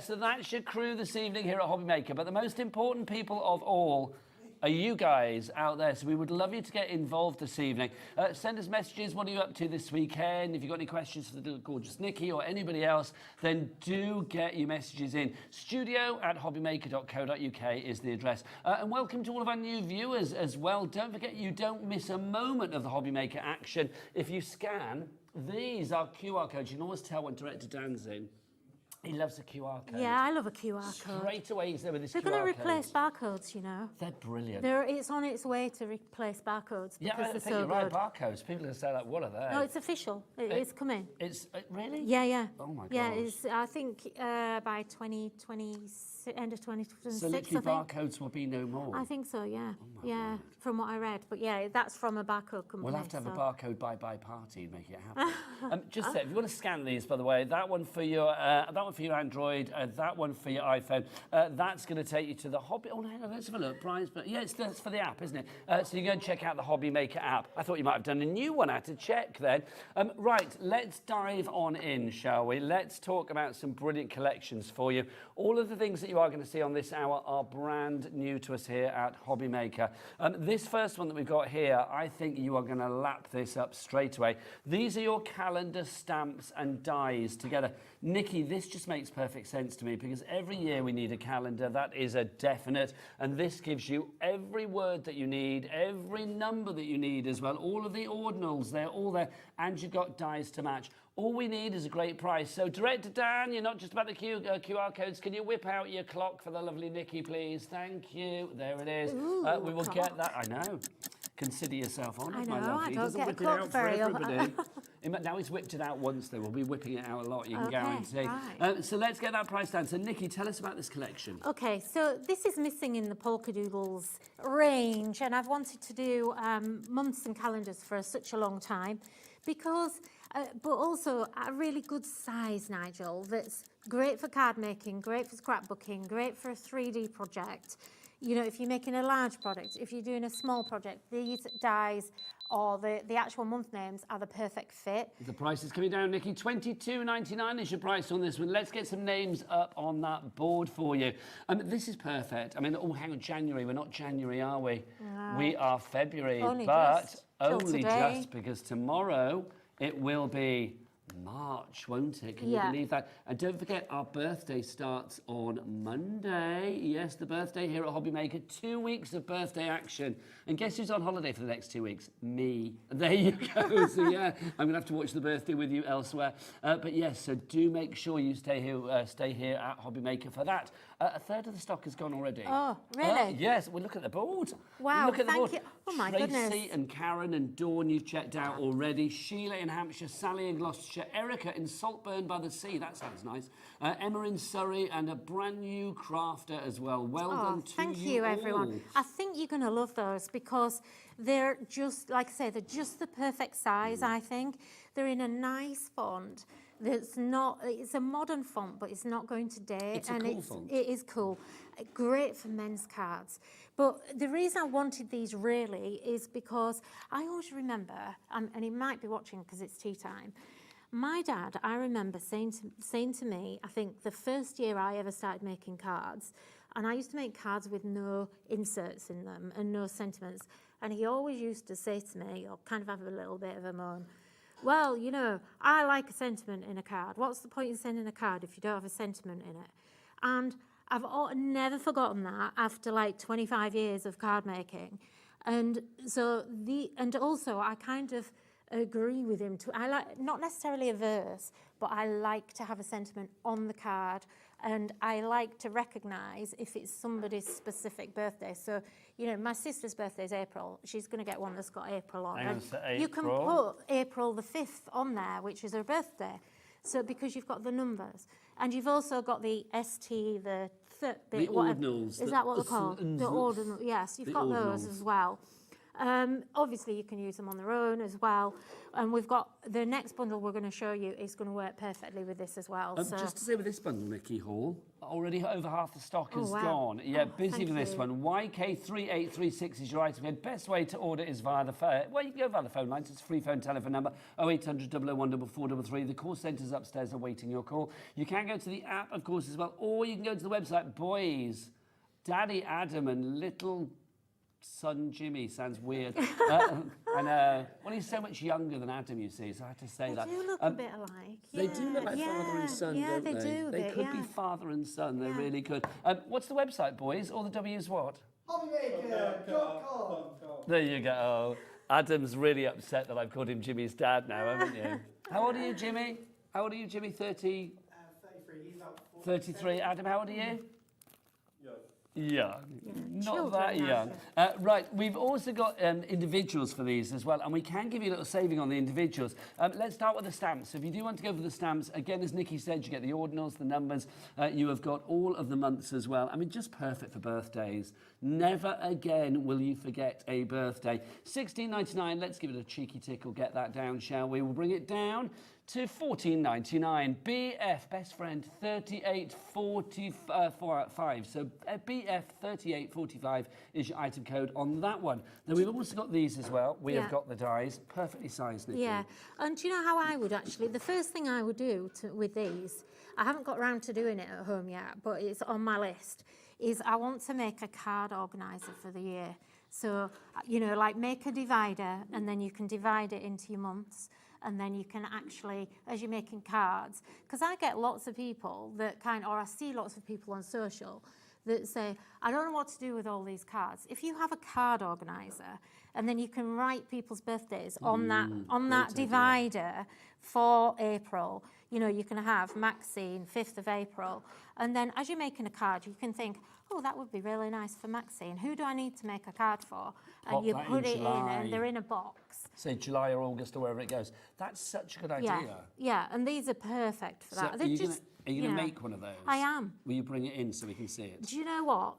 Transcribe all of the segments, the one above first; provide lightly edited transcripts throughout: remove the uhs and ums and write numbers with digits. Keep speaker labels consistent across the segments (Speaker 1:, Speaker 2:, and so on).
Speaker 1: So that's your crew this evening here at Hobbymaker, but the most important people of all are you guys out there, so we would love you to get involved this evening. Send us messages. What are you up to this weekend? If you've got any questions for the gorgeous Nikki or anybody else, then do get your messages in. studio@hobbymaker.co.uk is the address. And welcome to all of our new viewers as well. Don't forget, you don't miss a moment of the Hobbymaker action. If you scan, these are QR codes. You can always tell when Director Dan's in. He loves a QR code.
Speaker 2: Yeah, I love a QR code.
Speaker 1: Straight away he's there with his QR
Speaker 2: They're
Speaker 1: code.
Speaker 2: going to replace barcodes, you know.
Speaker 1: They're brilliant.
Speaker 2: It's on its way to replace barcodes.
Speaker 1: Yeah, I think you're right. Barcodes. People are going to say, like, what are they?
Speaker 2: No, it's official. It's coming.
Speaker 1: It's really?
Speaker 2: Yeah.
Speaker 1: Oh my god.
Speaker 2: Yeah, it's. I think by 2026, end of 2026.
Speaker 1: So literally barcodes will be no more.
Speaker 2: I think so. Yeah.
Speaker 1: Oh
Speaker 2: yeah. From what I read, but yeah, that's from a barcode company.
Speaker 1: We'll have to have a barcode bye-bye party and make it happen. Just say, if you want to scan these, by the way, that one for your Android, that one for your iPhone, that's going to take you to the Hobby. Oh, hang on, let's have a look, Brian's. But yeah, it's for the app, isn't it? So you go and check out the Hobbymaker app. I thought you might have done a new one. I had to check then. Right, let's dive on in, shall we? Let's talk about some brilliant collections for you. All of the things that you are going to see on this hour are brand new to us here at Hobbymaker. This first one that we've got here, I think you are going to lap this up straight away. These are your calendar stamps and dies together. Nikki, this just makes perfect sense to me because every year we need a calendar. That is a definite. And this gives you every word that you need, every number that you need as well. All of the ordinals, they're all there. And you've got dies to match. All we need is a great price. So, Director Dan, you're not just about the QR codes. Can you whip out your clock for the lovely Nikki, please? Thank you. There it is.
Speaker 2: Ooh,
Speaker 1: we will get that. I know. Consider yourself honoured, my lovely. He
Speaker 2: don't
Speaker 1: doesn't
Speaker 2: get
Speaker 1: whip
Speaker 2: a
Speaker 1: it
Speaker 2: clock
Speaker 1: out for
Speaker 2: very
Speaker 1: everybody. Now he's whipped it out once, though. We'll be whipping it out a lot, you can guarantee.
Speaker 2: Right.
Speaker 1: So let's get that price down. So, Nikki, tell us about this collection.
Speaker 2: Okay, so this is missing in the Polkadoodles range, and I've wanted to do months and calendars for such a long time because, but also a really good size, Nigel, that's great for card making, great for scrapbooking, great for a 3D project. You know, if you're making a large product, if you're doing a small project, these dies or the actual month names are the perfect fit.
Speaker 1: The price is coming down, Nikki. $22.99 is your price on this one. Let's get some names up on that board for you. This is perfect. I mean, oh, hang on, January. We're not January, are we? No. We are February, but only just because tomorrow it will be March, won't it? Can you believe that? And don't forget, our birthday starts on Monday. Yes, the birthday here at Hobbymaker. 2 weeks of birthday action. And guess who's on holiday for the next 2 weeks? Me. There you go. So yeah, I'm going to have to watch the birthday with you elsewhere. But yes, so do make sure you stay here at Hobbymaker for that. A third of the stock has gone already.
Speaker 2: Oh, really?
Speaker 1: Yes. Well, look at the board.
Speaker 2: Wow,
Speaker 1: look at the board.
Speaker 2: you. Oh, my
Speaker 1: Tracy
Speaker 2: goodness.
Speaker 1: and Karen and Dawn, you've checked out already. Sheila in Hampshire, Sally in Gloucestershire, Erica in Saltburn by the Sea. That sounds nice. Emma in Surrey, and a brand new crafter as well. Well done to you.
Speaker 2: Thank you, everyone. I think you're going to love those because they're just, like I say, they're just the perfect size, I think. They're in a nice font. It's a modern font, but it's not going to date.
Speaker 1: It's a cool font.
Speaker 2: It is cool. Great for men's cards. But the reason I wanted these really is because I always remember, and he might be watching because it's tea time, my dad, I remember saying to me, I think the first year I ever started making cards, and I used to make cards with no inserts in them and no sentiments, and he always used to say to me, or kind of have a little bit of a moan, well, you know, I like a sentiment in a card. What's the point in sending a card if you don't have a sentiment in it? And I've never forgotten that after like 25 years of card making. And so and also I kind of agree with him too. I like, not necessarily a verse, but I like to have a sentiment on the card, and I like to recognise if it's somebody's specific birthday. So, you know, my sister's birthday is April. She's going to get one that's got April on. And you can put April the 5th on there, which is her birthday. So because you've got the numbers. And you've also got the ST, the
Speaker 1: ordinals.
Speaker 2: Is that what they're called? The ordinals, yes. You've got those as well. Obviously, you can use them on their own as well. And we've got the next bundle we're going to show you is going to work perfectly with this as well. So.
Speaker 1: Just to say with this bundle, Nikki Hall, already over half the stock has
Speaker 2: wow.
Speaker 1: gone. Yeah, busy with this
Speaker 2: you.
Speaker 1: one. YK3836 is your item code. Best way to order is via the phone. Well, you can go via the phone lines. It's a free phone telephone number 0800 001 4433. The call centre's upstairs awaiting your call. You can go to the app, of course, as well, or you can go to the website. Boys, Daddy Adam and little son Jimmy sounds weird. Well, he's so much younger than Adam, you see, so I had to say that.
Speaker 2: They do look a bit alike.
Speaker 1: They do look like father and son, don't they?
Speaker 2: Yeah, they do.
Speaker 1: They could be father and son, they really could. What's the website, boys? All the W's what?
Speaker 3: Hobbymaker.com.
Speaker 1: There you go. Adam's really upset that I've called him Jimmy's dad now, haven't you? How old are you, Jimmy? How old are you, Jimmy? 30?
Speaker 3: 33. He's about
Speaker 1: 33. Adam, how old are you? Young. Not
Speaker 2: Children
Speaker 1: that young. Right, we've also got individuals for these as well, and we can give you a little saving on the individuals. Let's start with the stamps. So if you do want to go for the stamps, again, as Nikki said, you get the ordinals, the numbers. You have got all of the months as well. I mean, just perfect for birthdays. Never again will you forget a birthday. $16.99. Let's give it a cheeky tickle. Get that down, shall we? We'll bring it down to $14.99. BF, best friend, $38.45. So BF 38.45 is your item code on that one. Then we've also got these as well. We have got the dies, perfectly sized, Nikki.
Speaker 2: Yeah, and do you know how I would actually? The first thing I would do with these, I haven't got round to doing it at home yet, but it's on my list, is I want to make a card organiser for the year. So, you know, like make a divider, and then you can divide it into your months. And then you can actually, as you're making cards, because I get lots of people that or I see lots of people on social that say, I don't know what to do with all these cards. If you have a card organiser, and then you can write people's birthdays on that divider for April, you know, you can have Maxine, 5th of April, and then as you're making a card, you can think, oh, that would be really nice for Maxine. Who do I need to make a card for? And you put it in, and they're in a box.
Speaker 1: Say July or August or wherever it goes. That's such a good idea.
Speaker 2: Yeah, and these are perfect for that.
Speaker 1: Are you going to make one of those?
Speaker 2: I am.
Speaker 1: Will you bring it in so we can see it?
Speaker 2: Do you know what?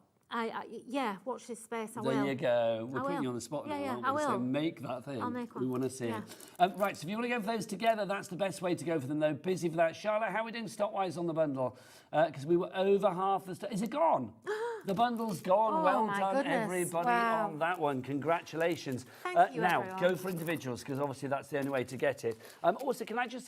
Speaker 2: Yeah, watch this space. I will.
Speaker 1: There you go. We're putting you on the spot now.
Speaker 2: Yeah,
Speaker 1: I will. So make that thing.
Speaker 2: I'll make one.
Speaker 1: We want to see
Speaker 2: Yeah.
Speaker 1: it. Right, so if you want to go for those together, that's the best way to go for them, though. Busy for that. Charlotte, how are we doing stock-wise on the bundle? Because we were over half the stock. Is it gone? The bundle's gone.
Speaker 2: Oh,
Speaker 1: well
Speaker 2: my
Speaker 1: done,
Speaker 2: goodness.
Speaker 1: everybody,
Speaker 2: Wow.
Speaker 1: on that one. Congratulations.
Speaker 2: Thank you,
Speaker 1: now,
Speaker 2: everyone.
Speaker 1: go for individuals, because obviously that's the only way to get it. Also, can I just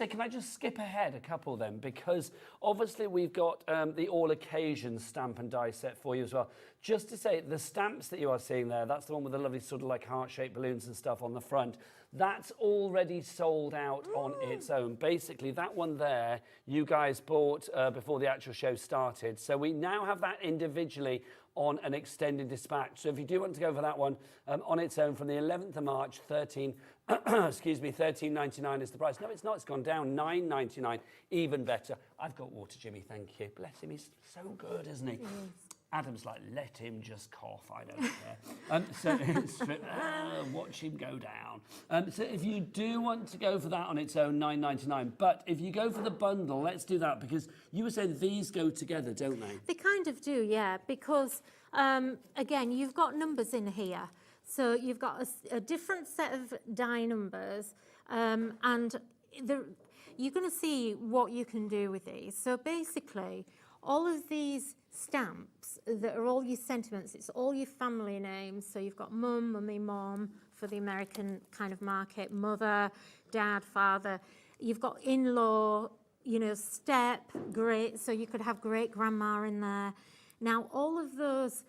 Speaker 1: skip ahead a couple then? Because obviously we've got the all occasions stamp and die set for you as well. Just to say, the stamps that you are seeing there, that's the one with the lovely sort of like heart-shaped balloons and stuff on the front. That's already sold out on its own. Basically, that one there, you guys bought before the actual show started. So we now have that individually on an extended dispatch. So if you do want to go for that one on its own from the 11th of March, $13.99 is the price. No, it's not. It's gone down, $9.99. Even better. I've got water, Jimmy. Thank you. Bless him. He's so good, isn't he? Adam's like, let him just cough, I don't care. Watch him go down. So if you do want to go for that on its own, $9.99. But if you go for the bundle, let's do that, because you were saying these go together, don't they?
Speaker 2: They kind of do, yeah, because, again, you've got numbers in here. So you've got a different set of die numbers, and you're going to see what you can do with these. So basically, all of these stamps that are all your sentiments, it's all your family names. So you've got mum, mummy, mom for the American kind of market, mother, dad, father. You've got in-law, you know, step, great. So you could have great grandma in there. Now, all of those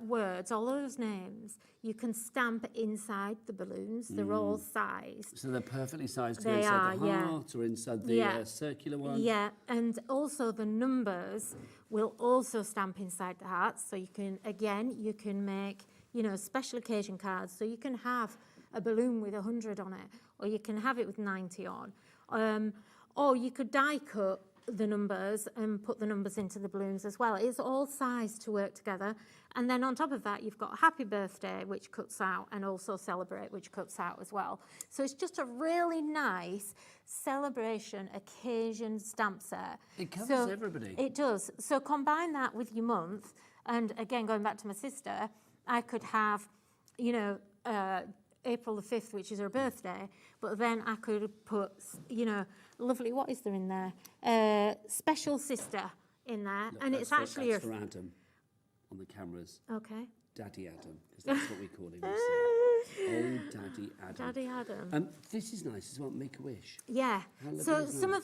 Speaker 2: words, all those names, you can stamp inside the balloons. They're all sized.
Speaker 1: So they're perfectly sized to
Speaker 2: They
Speaker 1: inside
Speaker 2: are,
Speaker 1: the
Speaker 2: yeah.
Speaker 1: heart or inside the circular one?
Speaker 2: Yeah, and also the numbers will also stamp inside the heart. So you can, again, you can make, you know, special occasion cards. So you can have a balloon with 100 on it, or you can have it with 90 on. Or you could die cut the numbers and put the numbers into the balloons as well. It's all sized to work together. And then on top of that, you've got happy birthday, which cuts out, and also celebrate, which cuts out as well. So it's just a really nice celebration occasion stamp set.
Speaker 1: It covers everybody.
Speaker 2: It does. So combine that with your month. And again, going back to my sister, I could have, you know, April the 5th, which is her birthday, but then I could put, you know, lovely, what is there in there? Special sister in there,
Speaker 1: Look,
Speaker 2: and it's actually
Speaker 1: that's for Adam on the cameras.
Speaker 2: Okay.
Speaker 1: Daddy Adam, because that's what we call him. Oh, Daddy Adam.
Speaker 2: Daddy Adam.
Speaker 1: This is nice as well. Make a wish.
Speaker 2: Yeah.
Speaker 1: How lovely
Speaker 2: So
Speaker 1: is
Speaker 2: some
Speaker 1: that?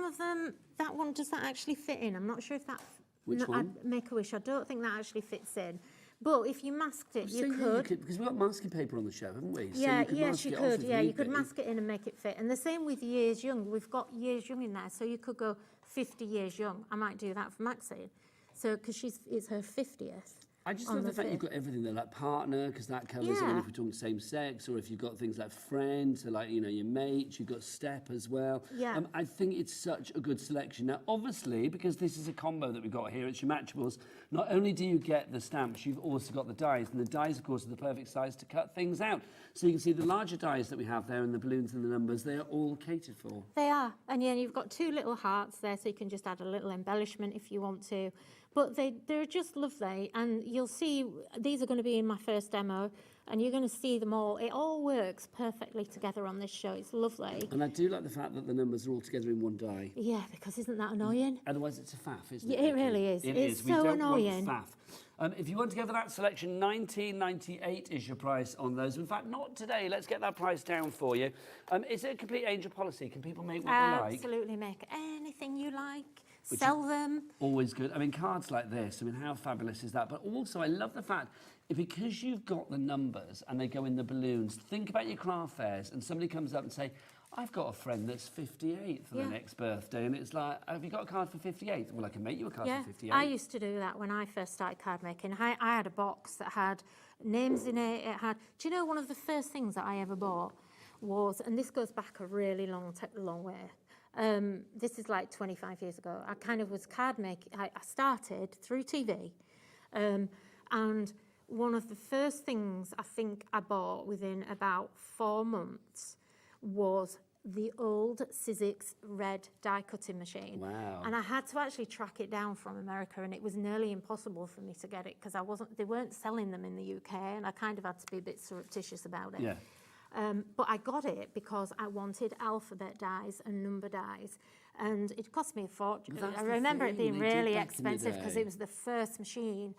Speaker 2: of them, that one, does that actually fit in? I'm not sure if that.
Speaker 1: Which one?
Speaker 2: Make a wish. I don't think that actually fits in. But if you masked it,
Speaker 1: So,
Speaker 2: you
Speaker 1: yeah,
Speaker 2: could.
Speaker 1: because we've got masking paper on the show, haven't we? So
Speaker 2: Yeah,
Speaker 1: you could
Speaker 2: yes,
Speaker 1: mask
Speaker 2: you
Speaker 1: it off
Speaker 2: could.
Speaker 1: if
Speaker 2: Yeah, you
Speaker 1: need
Speaker 2: could
Speaker 1: be.
Speaker 2: mask it in and make it fit. And the same with Years Young. We've got Years Young in there, so you could go 50 years young. I might do that for Maxine. So, because it's her 50th.
Speaker 1: I just
Speaker 2: on
Speaker 1: love the
Speaker 2: the
Speaker 1: fact you've
Speaker 2: fifth.
Speaker 1: got everything there, like partner, because that covers, I mean,
Speaker 2: Yeah.
Speaker 1: if we're talking same sex, or if you've got things like friend, so like, you know, your mate, you've got step as well.
Speaker 2: Yeah.
Speaker 1: I think it's such a good selection. Now, obviously, because this is a combo that we've got here, it's your matchables, not only do you get the stamps, you've also got the dies, and the dies, of course, are the perfect size to cut things out. So you can see the larger dies that we have there, and the balloons and the numbers, they are all catered for.
Speaker 2: They are. And yeah, you've got 2 little hearts there, so you can just add a little embellishment if you want to. But they're just lovely, and you'll see, these are going to be in my first demo, and you're going to see them all. It all works perfectly together on this show. It's lovely.
Speaker 1: And I do like the fact that the numbers are all together in one die.
Speaker 2: Yeah, because isn't that annoying?
Speaker 1: Otherwise, it's a faff, isn't
Speaker 2: Yeah,
Speaker 1: it?
Speaker 2: it really is.
Speaker 1: It
Speaker 2: It's
Speaker 1: is. We
Speaker 2: so
Speaker 1: don't
Speaker 2: annoying.
Speaker 1: want faff. If you want to go for that selection, $19.98 is your price on those. In fact, not today. Let's get that price down for you. Is it a complete angel policy? Can people make what they like?
Speaker 2: Absolutely, make anything you like. Sell them.
Speaker 1: Always good. I mean, cards like this, I mean, how fabulous is that? But also, I love the fact, because you've got the numbers and they go in the balloons, think about your craft fairs and somebody comes up and say, I've got a friend that's 58 for
Speaker 2: Yeah.
Speaker 1: the next birthday. And it's like, have you got a card for 58? Well, I can make you a card
Speaker 2: Yeah,
Speaker 1: for 58.
Speaker 2: I used to do that when I first started card making. I had a box that had names in it. It had. Do you know one of the first things that I ever bought was, and this goes back a really long way. This is like 25 years ago. I kind of was card making. I started through TV, and one of the first things I think I bought within about 4 months was the old Sizzix red die cutting machine.
Speaker 1: Wow.
Speaker 2: And I had to actually track it down from America, and it was nearly impossible for me to get it because they weren't selling them in the UK, and I kind of had to be a bit surreptitious about it.
Speaker 1: Yeah.
Speaker 2: But I got it because I wanted alphabet dies and number dies, and it cost me a fortune.
Speaker 1: That's
Speaker 2: I
Speaker 1: the
Speaker 2: remember it
Speaker 1: thing,
Speaker 2: being
Speaker 1: they did
Speaker 2: really
Speaker 1: back in the
Speaker 2: expensive because
Speaker 1: day.
Speaker 2: it was the first machine.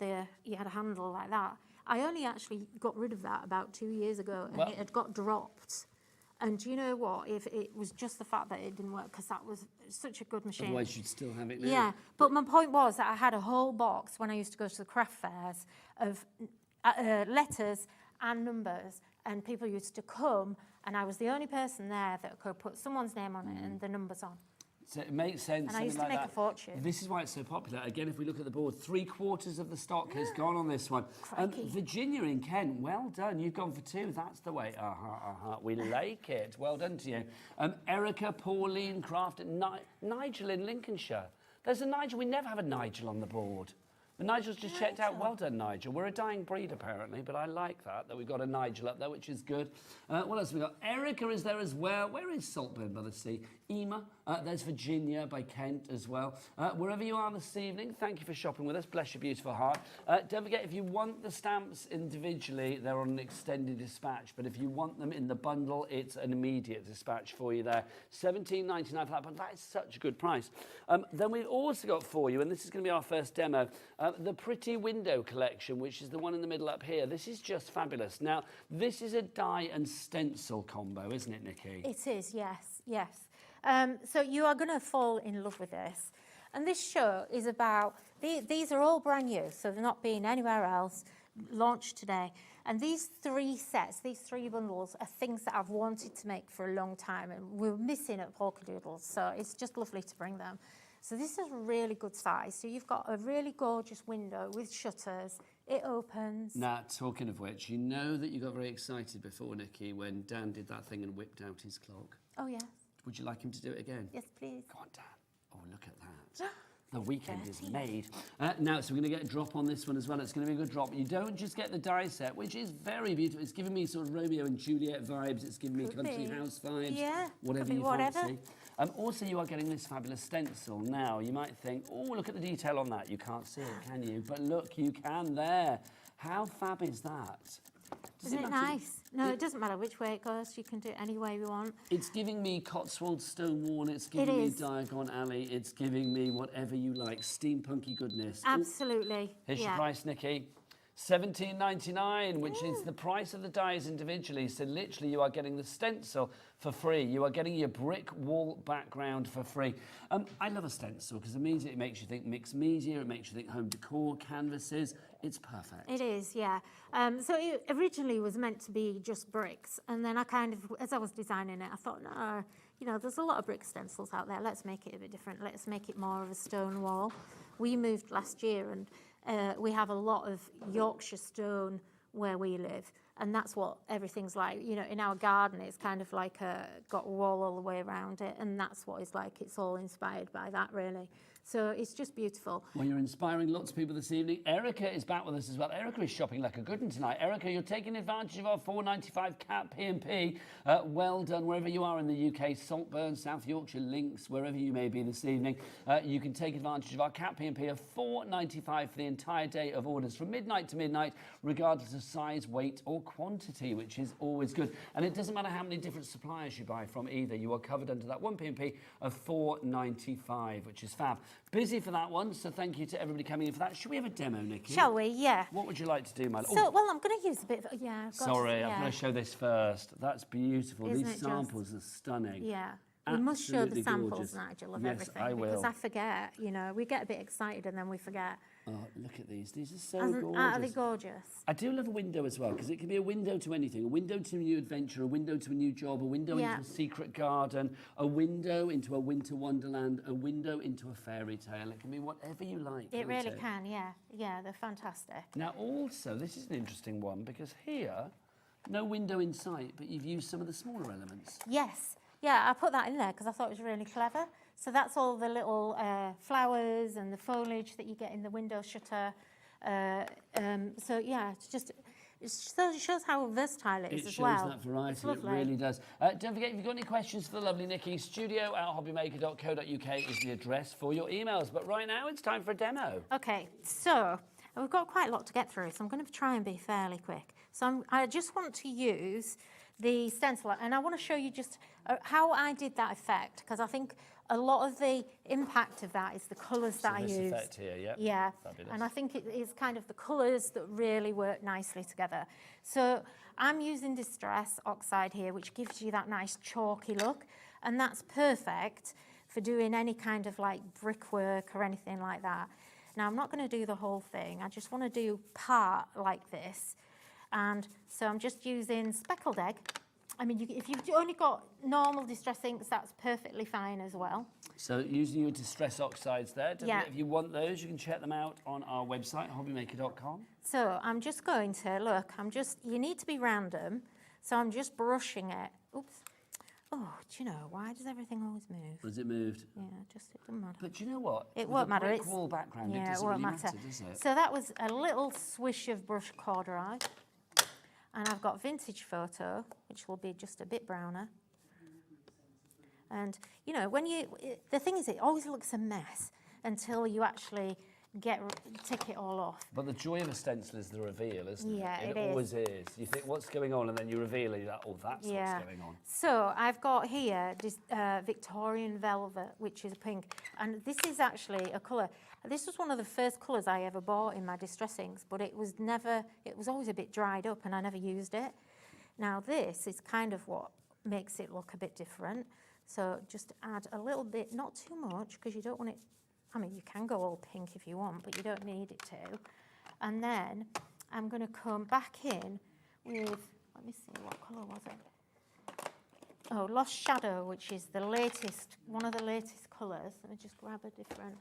Speaker 2: You had a handle like that. I only actually got rid of that about 2 years ago, and
Speaker 1: Well-
Speaker 2: it had got dropped. And do you know what? If it was just the fact that it didn't work, because that was such a good machine.
Speaker 1: Otherwise, you'd still have it now.
Speaker 2: Yeah, but my point was that I had a whole box when I used to go to the craft fairs of letters and numbers, and people used to come, and I was the only person there that could put someone's name on it and the numbers on.
Speaker 1: So it makes sense.
Speaker 2: And I used to
Speaker 1: something
Speaker 2: make
Speaker 1: like
Speaker 2: a fortune.
Speaker 1: This is why it's so popular. Again, if we look at the board, 3/4 of the stock has gone on this one.
Speaker 2: Crikey.
Speaker 1: Virginia in Kent, well done. You've gone for 2. That's the way. We like it. Well done to you. Erica, Pauline, Craft, Nigel in Lincolnshire. There's a Nigel. We never have a Nigel on the board. But Nigel's just checked out. Well done, Nigel. We're a dying breed, apparently, but I like that we've got a Nigel up there, which is good. What else have we got? Erica is there as well. Where is Saltburn by the Sea? Ema. There's Virginia by Kent as well. Wherever you are this evening, thank you for shopping with us. Bless your beautiful heart. Don't forget, if you want the stamps individually, they're on an extended dispatch. But if you want them in the bundle, it's an immediate dispatch for you there. $17.99 for that, but that is such a good price. Then we've also got for you, and this is going to be our first demo, the Pretty Window collection, which is the one in the middle up here. This is just fabulous. Now, this is a die and stencil combo, isn't it, Nikki?
Speaker 2: It is, yes, yes. So you are going to fall in love with this. And this show is about, these are all brand new, so they're not being anywhere else, launched today. And these 3 sets, these 3 bundles are things that I've wanted to make for a long time, and we're missing at Polkadoodles, so it's just lovely to bring them. So this is a really good size. So you've got a really gorgeous window with shutters. It opens.
Speaker 1: Now, talking of which, you know that you got very excited before, Nikki, when Dan did that thing and whipped out his clock.
Speaker 2: Oh, yes.
Speaker 1: Would you like him to do it again?
Speaker 2: Yes, please.
Speaker 1: Go on, Dan. Oh, look at that. The weekend is made. Now, so we're going to get a drop on this one as well. It's going to be a good drop. You don't just get the die set, which is very beautiful. It's giving me sort of Romeo and Juliet vibes. It's giving me
Speaker 2: Could
Speaker 1: country
Speaker 2: be.
Speaker 1: house vibes.
Speaker 2: Yeah,
Speaker 1: Whatever
Speaker 2: could be
Speaker 1: you
Speaker 2: whatever.
Speaker 1: fancy. Also, you are getting this fabulous stencil. Now, you might think, oh, look at the detail on that. You can't see it, can you? But look, you can there. How fab is that? Does
Speaker 2: Isn't it
Speaker 1: matter?
Speaker 2: nice? No, it doesn't matter which way it goes. You can do it any way we want.
Speaker 1: It's giving me Cotswold stone wall, it's giving me
Speaker 2: is.
Speaker 1: Diagon Alley, it's giving me whatever you like, steampunky goodness. Ooh,
Speaker 2: Absolutely.
Speaker 1: here's your
Speaker 2: Yeah.
Speaker 1: price, Nikki. $17.99, which is the price of the dies individually. So literally you are getting the stencil for free. You are getting your brick wall background for free. I love a stencil because immediately it makes you think mixed media, it makes you think home decor, canvases. It's perfect.
Speaker 2: It is, yeah. So it originally was meant to be just bricks. And then I kind of, as I was designing it, I thought, no, you know, there's a lot of brick stencils out there. Let's make it a bit different. Let's make it more of a stone wall. We moved last year and we have a lot of Yorkshire stone where we live, and that's what everything's like. You know, in our garden, it's kind of like got a wall all the way around it, and that's what it's like. It's all inspired by that, really. So it's just beautiful.
Speaker 1: Well, you're inspiring lots of people this evening. Erica is back with us as well. Erica is shopping like a good one tonight. Erica, you're taking advantage of our £4.95 cap P&P. Well done, wherever you are in the UK, Saltburn, South Yorkshire, Links, wherever you may be this evening. You can take advantage of our cap P&P of £4.95 for the entire day of orders from midnight to midnight, regardless of size, weight or quantity, which is always good. And it doesn't matter how many different suppliers you buy from either. You are covered under that one P&P of £4.95, which is fab. Busy for that one, so thank you to everybody coming in for that. Should we have a demo, Nikki?
Speaker 2: Shall we? Yeah.
Speaker 1: What would you like to do, my love?
Speaker 2: So, well, I'm going to use a bit of, yeah. I've got to-
Speaker 1: Sorry, I'm
Speaker 2: yeah.
Speaker 1: going to show this first. That's beautiful.
Speaker 2: Isn't
Speaker 1: These
Speaker 2: it
Speaker 1: samples are stunning.
Speaker 2: Yeah. We must show the
Speaker 1: Absolutely
Speaker 2: samples,
Speaker 1: gorgeous.
Speaker 2: Nigel, of
Speaker 1: Yes,
Speaker 2: everything.
Speaker 1: I will.
Speaker 2: Because I forget, you know, we get a bit excited and then we forget.
Speaker 1: Oh, look at these. These are so
Speaker 2: Aren't they
Speaker 1: gorgeous.
Speaker 2: gorgeous?
Speaker 1: I do love a window as well, because it can be a window to anything. A window to a new adventure, a window to a new job, a window
Speaker 2: Yeah.
Speaker 1: into a secret garden, a window into a winter wonderland, a window into a fairy tale. It can be whatever you like.
Speaker 2: It
Speaker 1: can't
Speaker 2: really can, yeah. Yeah, they're fantastic.
Speaker 1: Now, also, this is an interesting one, because here, no window in sight, but you've used some of the smaller elements.
Speaker 2: Yes. Yeah, I put that in there because I thought it was really clever. So that's all the little flowers and the foliage that you get in the window shutter. So yeah, it shows how versatile it is
Speaker 1: It
Speaker 2: as
Speaker 1: shows
Speaker 2: well.
Speaker 1: that variety,
Speaker 2: It's
Speaker 1: it
Speaker 2: lovely.
Speaker 1: really does. Don't forget, if you've got any questions for the lovely Nikki, studio@hobbymaker.co.uk is the address for your emails. But right now, it's time for a demo.
Speaker 2: Okay, so we've got quite a lot to get through, so I'm going to try and be fairly quick. So I just want to use the stencil, and I want to show you just how I did that effect, because I think a lot of the impact of that is the colours that I
Speaker 1: this
Speaker 2: used.
Speaker 1: effect here, yep.
Speaker 2: Yeah,
Speaker 1: Fabulous.
Speaker 2: and I think it is kind of the colours that really work nicely together. So I'm using Distress Oxide here, which gives you that nice chalky look, and that's perfect for doing any kind of like brickwork or anything like that. Now, I'm not going to do the whole thing. I just want to do part like this. And so I'm just using speckled egg. I mean, if you've only got normal Distress inks, that's perfectly fine as well.
Speaker 1: So using your Distress Oxides there. Don't
Speaker 2: Yeah.
Speaker 1: forget, if you want those, you can check them out on our website, hobbymaker.com.
Speaker 2: So I'm just going to, look, you need to be random. So I'm just brushing it. Oops. Oh, do you know, why does everything always move?
Speaker 1: Was it moved?
Speaker 2: Yeah, it doesn't matter.
Speaker 1: But do you know what?
Speaker 2: It
Speaker 1: With
Speaker 2: won't
Speaker 1: a
Speaker 2: matter.
Speaker 1: brick
Speaker 2: It's
Speaker 1: wall background, it
Speaker 2: yeah,
Speaker 1: doesn't
Speaker 2: it won't
Speaker 1: really
Speaker 2: matter.
Speaker 1: does it?
Speaker 2: So that was a little swish of brush corduroy. And I've got Vintage Photo, which will be just a bit browner. And, you know, the thing is, it always looks a mess until you actually tick it all off.
Speaker 1: But the joy of a stencil is the reveal, isn't
Speaker 2: Yeah,
Speaker 1: it?
Speaker 2: it is.
Speaker 1: Always is. You think, what's going on? And then you reveal it, you're like, oh, that's
Speaker 2: Yeah.
Speaker 1: what's going on.
Speaker 2: So I've got here this Victorian Velvet, which is pink. And this is actually a colour. This was one of the first colours I ever bought in my Distress inks, but it was always a bit dried up and I never used it. Now this is kind of what makes it look a bit different. So just add a little bit, not too much, because you don't want it, I mean, you can go all pink if you want, but you don't need it to. And then I'm going to come back in with, let me see, what colour was it? Oh, Lost Shadow, which is one of the latest colours. Let me just grab a different.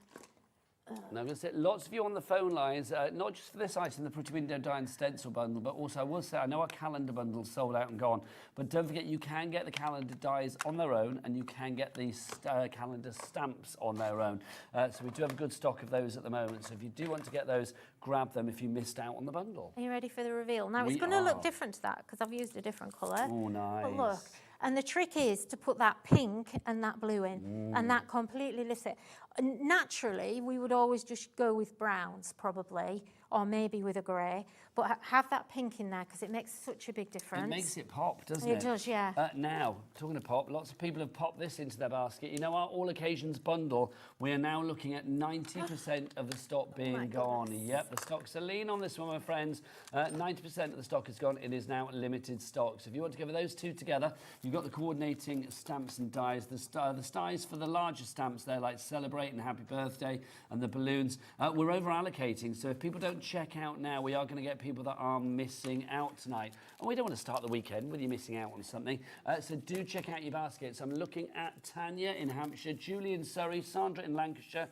Speaker 1: Now, I'm going to say, lots of you on the phone lines, not just for this item, the Pretty Window Die and Stencil bundle, but also I will say, I know our calendar bundle's sold out and gone, but don't forget you can get the calendar dies on their own and you can get these calendar stamps on their own. So we do have a good stock of those at the moment. So if you do want to get those, grab them if you missed out on the bundle.
Speaker 2: Are you ready for the reveal? Now,
Speaker 1: We
Speaker 2: it's going to
Speaker 1: are.
Speaker 2: look different to that because I've used a different colour.
Speaker 1: Oh, nice.
Speaker 2: But look, and the trick is to put that pink and that blue in, and that completely lifts it. Naturally, we would always just go with browns probably, or maybe with a grey, but have that pink in there because it makes such a big difference.
Speaker 1: It makes it pop, doesn't it?
Speaker 2: It does, yeah.
Speaker 1: Now, talking of pop, lots of people have popped this into their basket. You know, our all occasions bundle, we are now looking at 90% of the stock being gone.
Speaker 2: goodness.
Speaker 1: Yep, the stocks are lean on this one, my friends. 90% of the stock is gone. It is now limited stock. So if you want to give those two together, you've got the coordinating stamps and dies. The dies for the larger stamps there, like Celebrate and Happy Birthday, and the balloons. We're over allocating, so if people don't check out now, we are going to get people that are missing out tonight. And we don't want to start the weekend with you missing out on something. So do check out your baskets. I'm looking at Tanya in Hampshire, Julie in Surrey, Sandra in Lancashire,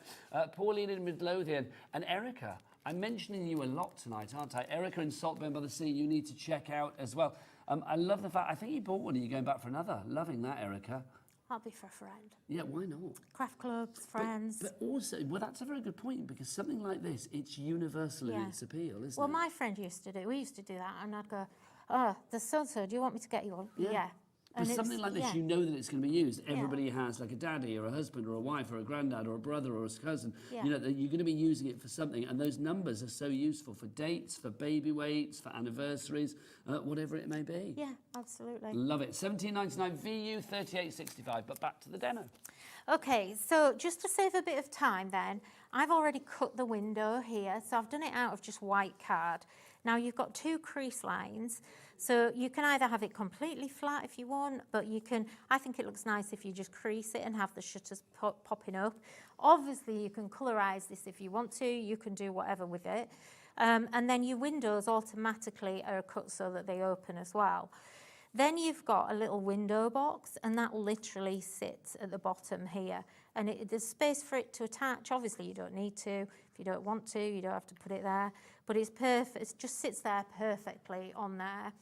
Speaker 1: Pauline in Midlothian, and Erica. I'm mentioning you a lot tonight, aren't I? Erica in Saltburn by the Sea, you need to check out as well. I love the fact, I think you bought one and you're going back for another. Loving that, Erica.
Speaker 2: I'll be for a friend.
Speaker 1: Yeah, why not?
Speaker 2: Craft clubs, friends.
Speaker 1: But also, well, that's a very good point, because something like this, it's universal in its appeal, isn't
Speaker 2: Well,
Speaker 1: it?
Speaker 2: my friend used to do, we used to do that, and I'd go, oh, there's so-and-so, do you want me to get you one? Yeah.
Speaker 1: But
Speaker 2: And
Speaker 1: something
Speaker 2: it's-
Speaker 1: like this,
Speaker 2: yeah.
Speaker 1: you know that it's going to be used. Everybody has like a daddy or a husband or a wife or a granddad or a brother or a cousin.
Speaker 2: Yeah.
Speaker 1: You know, that you're going to be using it for something. And those numbers are so useful for dates, for baby weights, for anniversaries, whatever it may be.
Speaker 2: Yeah, absolutely.
Speaker 1: Love it. $17.99 VU 38.65. But back to the demo.
Speaker 2: Okay, so just to save a bit of time then, I've already cut the window here, so I've done it out of just white card. Now you've got 2 crease lines, so you can either have it completely flat if you want, but you can, I think it looks nice if you just crease it and have the shutters popping up. Obviously you can colorise this if you want to, you can do whatever with it. And then your windows automatically are cut so that they open as well. Then you've got a little window box, and that literally sits at the bottom here. And there's space for it to attach. Obviously, you don't need to. If you don't want to, you don't have to put it there. But it's perfect. It just sits there perfectly on there.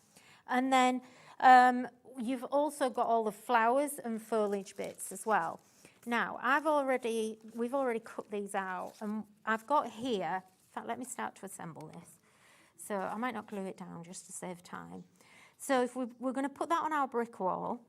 Speaker 2: And then you've also got all the flowers and foliage bits as well. Now, we've already cut these out, and I've got here. In fact, let me start to assemble this. So I might not glue it down just to save time. So if we're going to put that on our brick wall,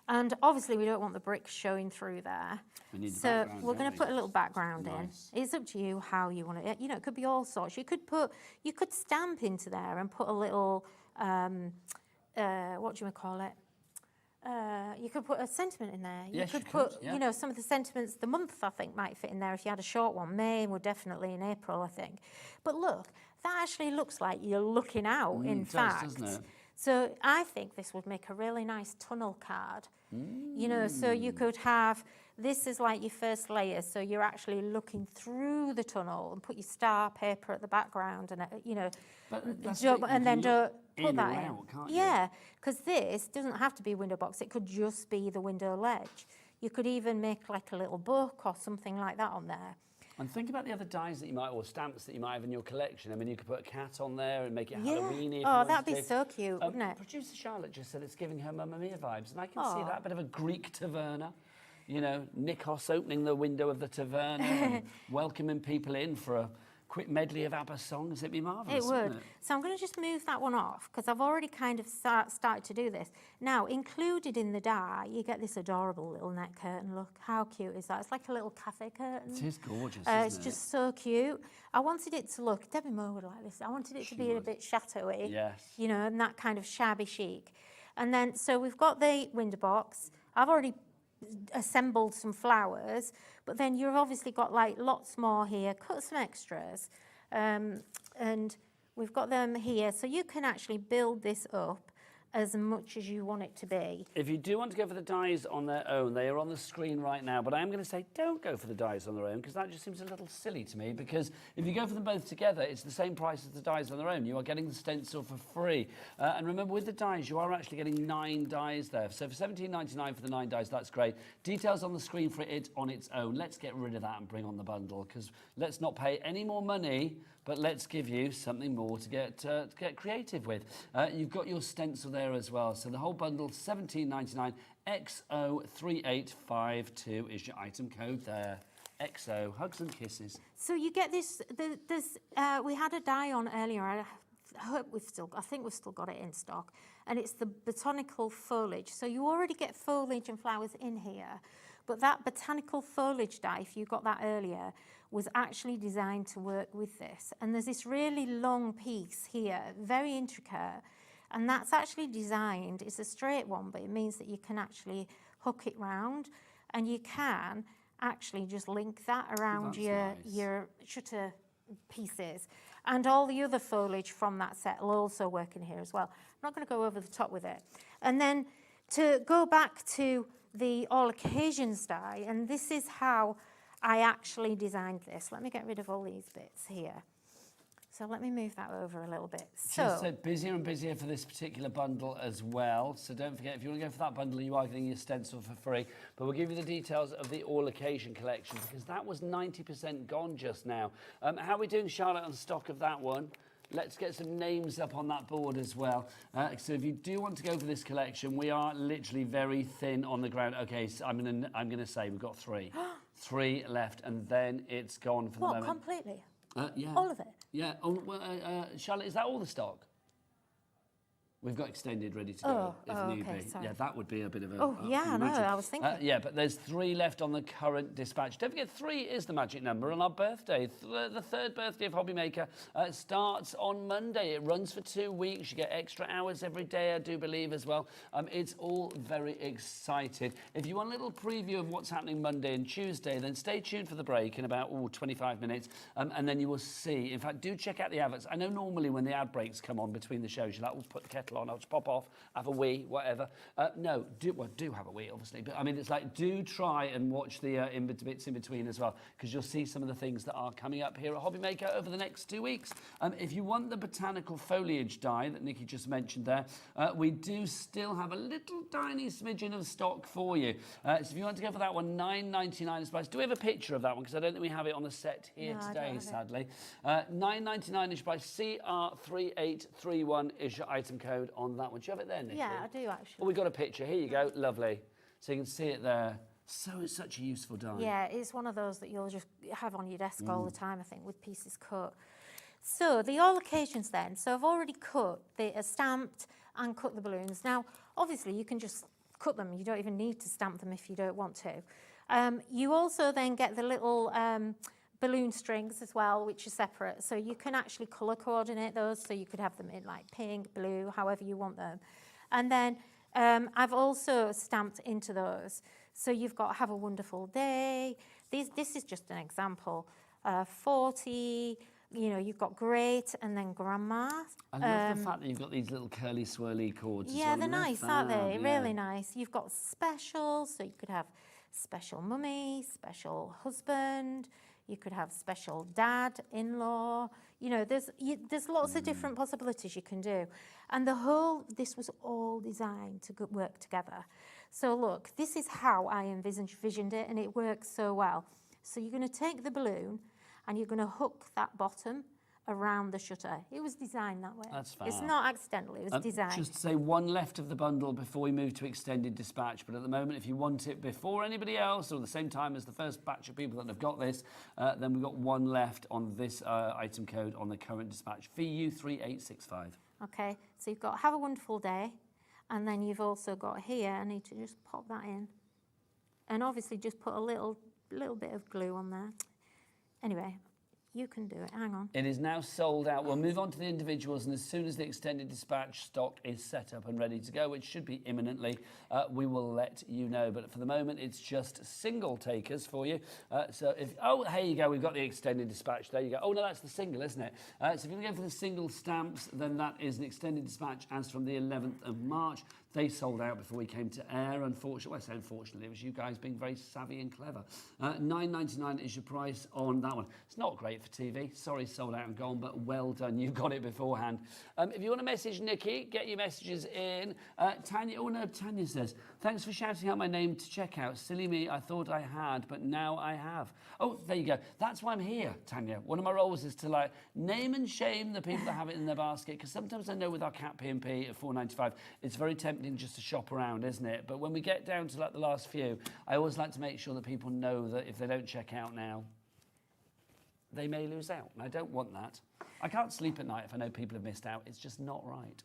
Speaker 2: and obviously we don't want the bricks showing through there.
Speaker 1: We need the
Speaker 2: so
Speaker 1: background,
Speaker 2: we're going
Speaker 1: don't
Speaker 2: to put a little background
Speaker 1: Nice.
Speaker 2: in. It's up to you how you want it. You know, it could be all sorts. You could stamp into there and put a little, what do you call it? You could put a sentiment in there.
Speaker 1: Yes,
Speaker 2: you
Speaker 1: you
Speaker 2: could
Speaker 1: could,
Speaker 2: put,
Speaker 1: yeah.
Speaker 2: you know, some of the sentiments, the month I think might fit in there if you had a short one. May would definitely in April, I think. But look, that actually looks like you're looking out, in
Speaker 1: it does,
Speaker 2: fact.
Speaker 1: doesn't it?
Speaker 2: So I think this would make a really nice tunnel card. You know, so you could have, this is like your first layer, so you're actually looking through the tunnel and put your star paper at the background and, you know,
Speaker 1: But that's
Speaker 2: don't-
Speaker 1: it, you
Speaker 2: and then
Speaker 1: can look
Speaker 2: don't put
Speaker 1: in
Speaker 2: that
Speaker 1: or
Speaker 2: in.
Speaker 1: out, can't you?
Speaker 2: Yeah, because this doesn't have to be a window box, it could just be the window ledge. You could even make like a little book or something like that on there.
Speaker 1: And think about the other dies that you might, or stamps that you might have in your collection. I mean, you could put a cat on there and make it
Speaker 2: Yeah.
Speaker 1: Halloweeny. if you
Speaker 2: Oh,
Speaker 1: wanted
Speaker 2: that'd be
Speaker 1: to.
Speaker 2: so cute, wouldn't it?
Speaker 1: Producer Charlotte just said it's giving her Mamma Mia vibes, and I can see
Speaker 2: Oh.
Speaker 1: that bit of a Greek taverna. You know, Nikos opening the window of the taverna and welcoming people in for a quick medley of ABBA songs. It'd be marvellous,
Speaker 2: It would.
Speaker 1: wouldn't it?
Speaker 2: So I'm going to just move that one off because I've already kind of started to do this. Now, included in the die, you get this adorable little net curtain. Look, how cute is that? It's like a little cafe curtain.
Speaker 1: It is gorgeous,
Speaker 2: It's
Speaker 1: isn't it?
Speaker 2: just so cute. I wanted it to look, Debbie Moore would like this, I wanted it to be a bit chateau-y,
Speaker 1: Yes.
Speaker 2: you know, and that kind of shabby chic. And then, so we've got the window box. I've already assembled some flowers, but then you've obviously got like lots more here, cut some extras. And we've got them here, so you can actually build this up as much as you want it to be.
Speaker 1: If you do want to go for the dies on their own, they are on the screen right now. But I am going to say don't go for the dies on their own, because that just seems a little silly to me. Because if you go for them both together, it's the same price as the dies on their own. You are getting the stencil for free. And remember, with the dies, you are actually getting 9 dies there. So for $17.99 for the 9 dies, that's great. Details on the screen for it on its own. Let's get rid of that and bring on the bundle, because let's not pay any more money, but let's give you something more to get creative with. You've got your stencil there as well. So the whole bundle, $17.99. XO3852 is your item code there. XO, hugs and kisses.
Speaker 2: So you get this, we had a die on earlier, I think we've still got it in stock, and it's the Botanical Foliage. So you already get foliage and flowers in here, but that botanical foliage die, if you got that earlier, was actually designed to work with this. And there's this really long piece here, very intricate, and that's actually designed, it's a straight one, but it means that you can actually hook it round, and you can actually just link that around your shutter pieces. And all the other foliage from that set will also work in here as well. I'm not going to go over the top with it. And then to go back to the all occasions die, and this is how I actually designed this. Let me get rid of all these bits here. So let me move that over a little bit.
Speaker 1: Just busier and busier for this particular bundle as well. So don't forget, if you want to go for that bundle, you are getting your stencil for free. But we'll give you the details of the all occasion collection because that was 90% gone just now. How are we doing, Charlotte, on stock of that one? Let's get some names up on that board as well. So if you do want to go for this collection, we are literally very thin on the ground. Okay, so I'm gonna say we've got 3. 3 left, and then it's gone for the moment.
Speaker 2: What, completely?
Speaker 1: Yeah.
Speaker 2: All of it?
Speaker 1: Yeah. Oh, well, Charlotte, is that all the stock? We've got extended ready to go if need be.
Speaker 2: Sorry.
Speaker 1: Yeah, that would be a bit of a...
Speaker 2: I know, I was thinking.
Speaker 1: Yeah, but there's 3 left on the current dispatch. Don't forget, 3 is the magic number on our birthday. The 3rd birthday of Hobbymaker starts on Monday. It runs for 2 weeks. You get extra hours every day, I do believe, as well. It's all very exciting. If you want a little preview of what's happening Monday and Tuesday, then stay tuned for the break in about 25 minutes, and then you will see. In fact, do check out the adverts. I know normally when the ad breaks come on between the shows, you're like, we'll put the kettle on, I'll just pop off, have a wee, whatever. No, do have a wee, obviously. But I mean, it's like, do try and watch the bits in between as well, because you'll see some of the things that are coming up here at Hobbymaker over the next 2 weeks. If you want the botanical foliage die that Nikki just mentioned there, we do still have a little tiny smidgen of stock for you. So if you want to go for that one, $9.99 is price. Do we have a picture of that one? Because I don't think we have it on the set here today, sadly. $9.99 is price. CR3831 is your item code on that one. Do you have it there, Nikki?
Speaker 2: Yeah, I do actually.
Speaker 1: Well, we've got a picture. Here you go. Lovely. So you can see it there. So it's such a useful die.
Speaker 2: Yeah, it's one of those that you'll just have on your desk all the time, I think, with pieces cut. So the all occasions then. So I've already cut, they are stamped and cut the balloons. Now, obviously, you can just cut them. You don't even need to stamp them if you don't want to. You also then get the little balloon strings as well, which are separate. So you can actually colour coordinate those. So you could have them in like pink, blue, however you want them. And then I've also stamped into those. So you've got have a wonderful day. This is just an example. 40, you know, you've got great and then grandma.
Speaker 1: I love the fact that you've got these little curly swirly cords.
Speaker 2: Yeah,
Speaker 1: as well.
Speaker 2: they're nice, aren't they? Really nice. You've got special, so you could have special mummy, special husband. You could have special dad, in-law. You know, there's lots of different possibilities you can do. And this was all designed to work together. So look, this is how I envisioned it, and it works so well. So you're going to take the balloon, and you're going to hook that bottom around the shutter. It was designed that way.
Speaker 1: That's fab.
Speaker 2: It's not accidental, it was designed.
Speaker 1: Just to say, 1 left of the bundle before we move to extended dispatch, but at the moment, if you want it before anybody else or the same time as the first batch of people that have got this, then we've got 1 left on this item code on the current dispatch, VU3865.
Speaker 2: Okay, so you've got have a wonderful day, and then you've also got here, I need to just pop that in, and obviously just put a little bit of glue on there. Anyway, you can do it. Hang on.
Speaker 1: It is now sold out. We'll move on to the individuals, and as soon as the extended dispatch stock is set up and ready to go, which should be imminently, we will let you know. But for the moment, it's just single takers for you. So here you go. We've got the extended dispatch. There you go. Oh, no, that's the single, isn't it? So if you're going to go for the single stamps, then that is an extended dispatch as from the 11th of March. They sold out before we came to air, unfortunately. Well, I say unfortunately, it was you guys being very savvy and clever. $9.99 is your price on that one. It's not great for TV. Sorry, sold out and gone, but well done. You got it beforehand. If you want to message Nikki, get your messages in. Tanya says, thanks for shouting out my name to checkout. Silly me, I thought I had, but now I have. Oh, there you go. That's why I'm here, Tanya. One of my roles is to name and shame the people that have it in their basket, because sometimes I know with our cat P&P at $4.95, it's very tempting just to shop around, isn't it? But when we get down to the last few, I always like to make sure that people know that if they don't check out now, they may lose out, and I don't want that. I can't sleep at night if I know people have missed out. It's just not right.